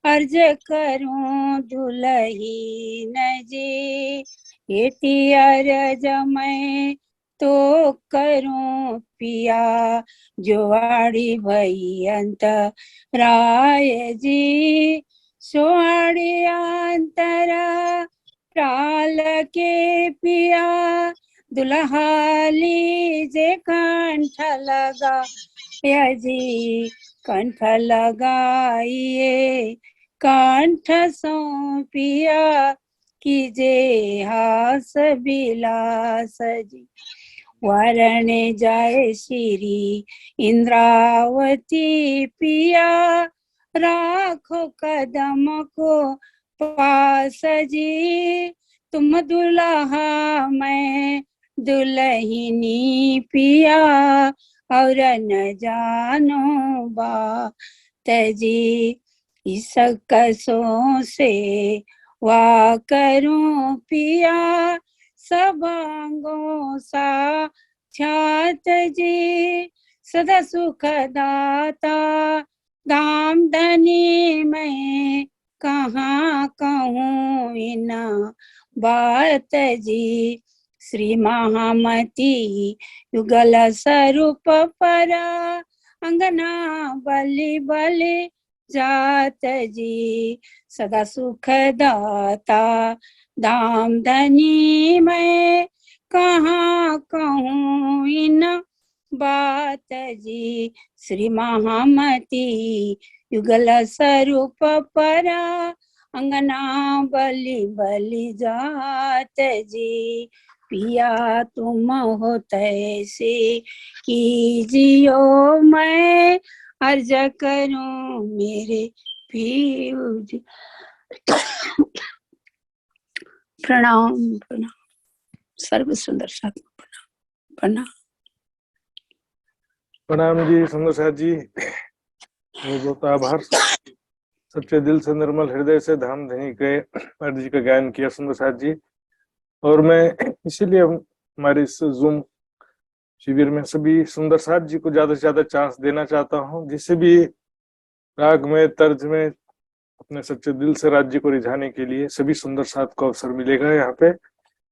अर्ज करूं दुलहीन जी। ये अर्ज मैं तो करूं पिया, जोवाड़ी भई अंत राय जी। सोआड़ी अंतरा प्राल के पिया, दुल्हा लीजे कंठ लगा जी। कंठ लगाइए कंठ सौंपिया, कीजे हास बिलास जी। वरण जाए श्री इंद्रावती पिया, राखो कदम को पास जी। तुम दुल्हा मैं दुल्हनी पिया, और न जानो बात जी। इस कसों से वाह करूं पिया, सब अंगों सा छात जी। सदा सुख दाता धाम धनी मैं, कहाँ कहूँ इना बात जी। श्री महामती युगल स्वरूप परा, अंगना बलि बलि जात जी। सदा सुख दाता धाम धनी मैं, कहाँ कहूँ इन बात जी। श्री महामती युगल स्वरूप पर अंगना बलि बलि जात जी। पिया तुम हो तैसे कीजियो मैं अर्ज करूं मेरे पीऊ जी। प्रणाम प्रणाम सर्व सुंदर सात्मा प्रणाम। प्रणाम जी सुंदर साथ जी, बहुत बहुत आभार। सच्चे दिल से निर्मल हृदय से धाम धनी के अर्जी का ज्ञान किया सुंदर साथ जी। और मैं इसीलिए हमारे इस जूम शिविर में सभी सुंदर साथ जी को ज्यादा से ज्यादा चांस देना चाहता हूँ, जिससे भी राग में तर्ज में अपने सच्चे दिल से राज्य को रिझाने के लिए सभी सुंदर साथ को अवसर मिलेगा। यहाँ पे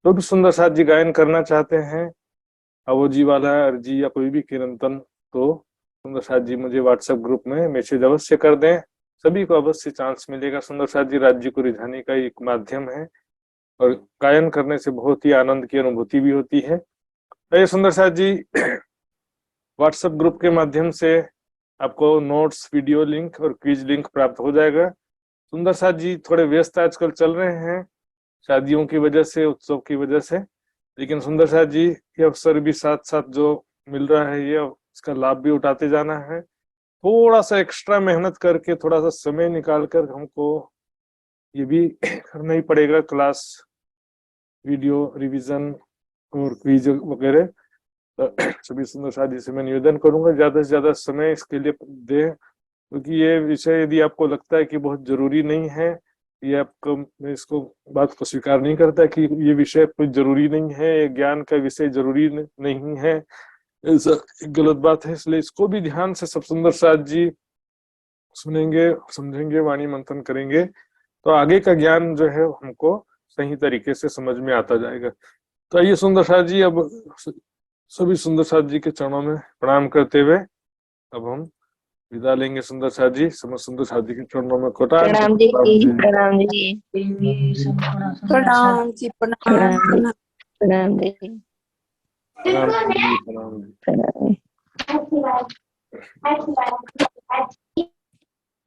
जो भी सुंदर साथ जी गायन करना चाहते हैं, अवोजी वाला अर्जी या कोई भी कीर्तन, तो सुंदर साथ जी मुझे व्हाट्सएप ग्रुप में मैसेज अवश्य कर दें। सभी को अवश्य चांस मिलेगा। सुंदर साथ जी राज्य को रिझाने का एक माध्यम है और गायन करने से बहुत ही आनंद की अनुभूति भी होती है। तो ये सुंदर साथ जी व्हाट्सएप ग्रुप के माध्यम से आपको नोट्स, वीडियो लिंक और क्विज लिंक प्राप्त हो जाएगा। सुंदर साथ जी थोड़े व्यस्त आजकल चल रहे हैं शादियों की वजह से, उत्सव की वजह से, लेकिन सुंदर साथ जी ये अवसर भी साथ साथ जो मिल रहा है ये इसका लाभ भी उठाते जाना है। थोड़ा सा एक्स्ट्रा मेहनत करके, थोड़ा सा समय निकाल कर हमको ये भी करना ही पड़ेगा, क्लास, वीडियो रिवीजन और क्विज वगैरह। तो सभी सुंदर साथ जी से मैं निवेदन करूंगा ज्यादा से ज्यादा समय इसके लिए दें, क्योंकि ये विषय यदि आपको लगता है कि बहुत जरूरी नहीं है, ये आपको, मैं इसको बात को स्वीकार नहीं करता कि ये विषय कोई जरूरी नहीं है, ये ज्ञान का विषय जरूरी नहीं है, ऐसा गलत बात है। इसलिए इसको भी ध्यान से सब सुंदर साथ जी सुनेंगे, समझेंगे, वाणी मंथन करेंगे, तो आगे का ज्ञान जो है हमको सही तरीके से समझ में आता जाएगा। तो आइए सुंदर साथ जी, अब सभी सुंदर साथ जी के चरणों में प्रणाम करते हुए अब हम विदा लेंगे। सुंदर साथ जी, समस्त सुंदर साथ जी के चरणों में कोटान प्रणाम जी, प्रणाम जी, प्रणाम जी प्रणाम प्रणाम। प्रणाम जी, प्रणाम जी, प्रणाम जी। प्रणाम।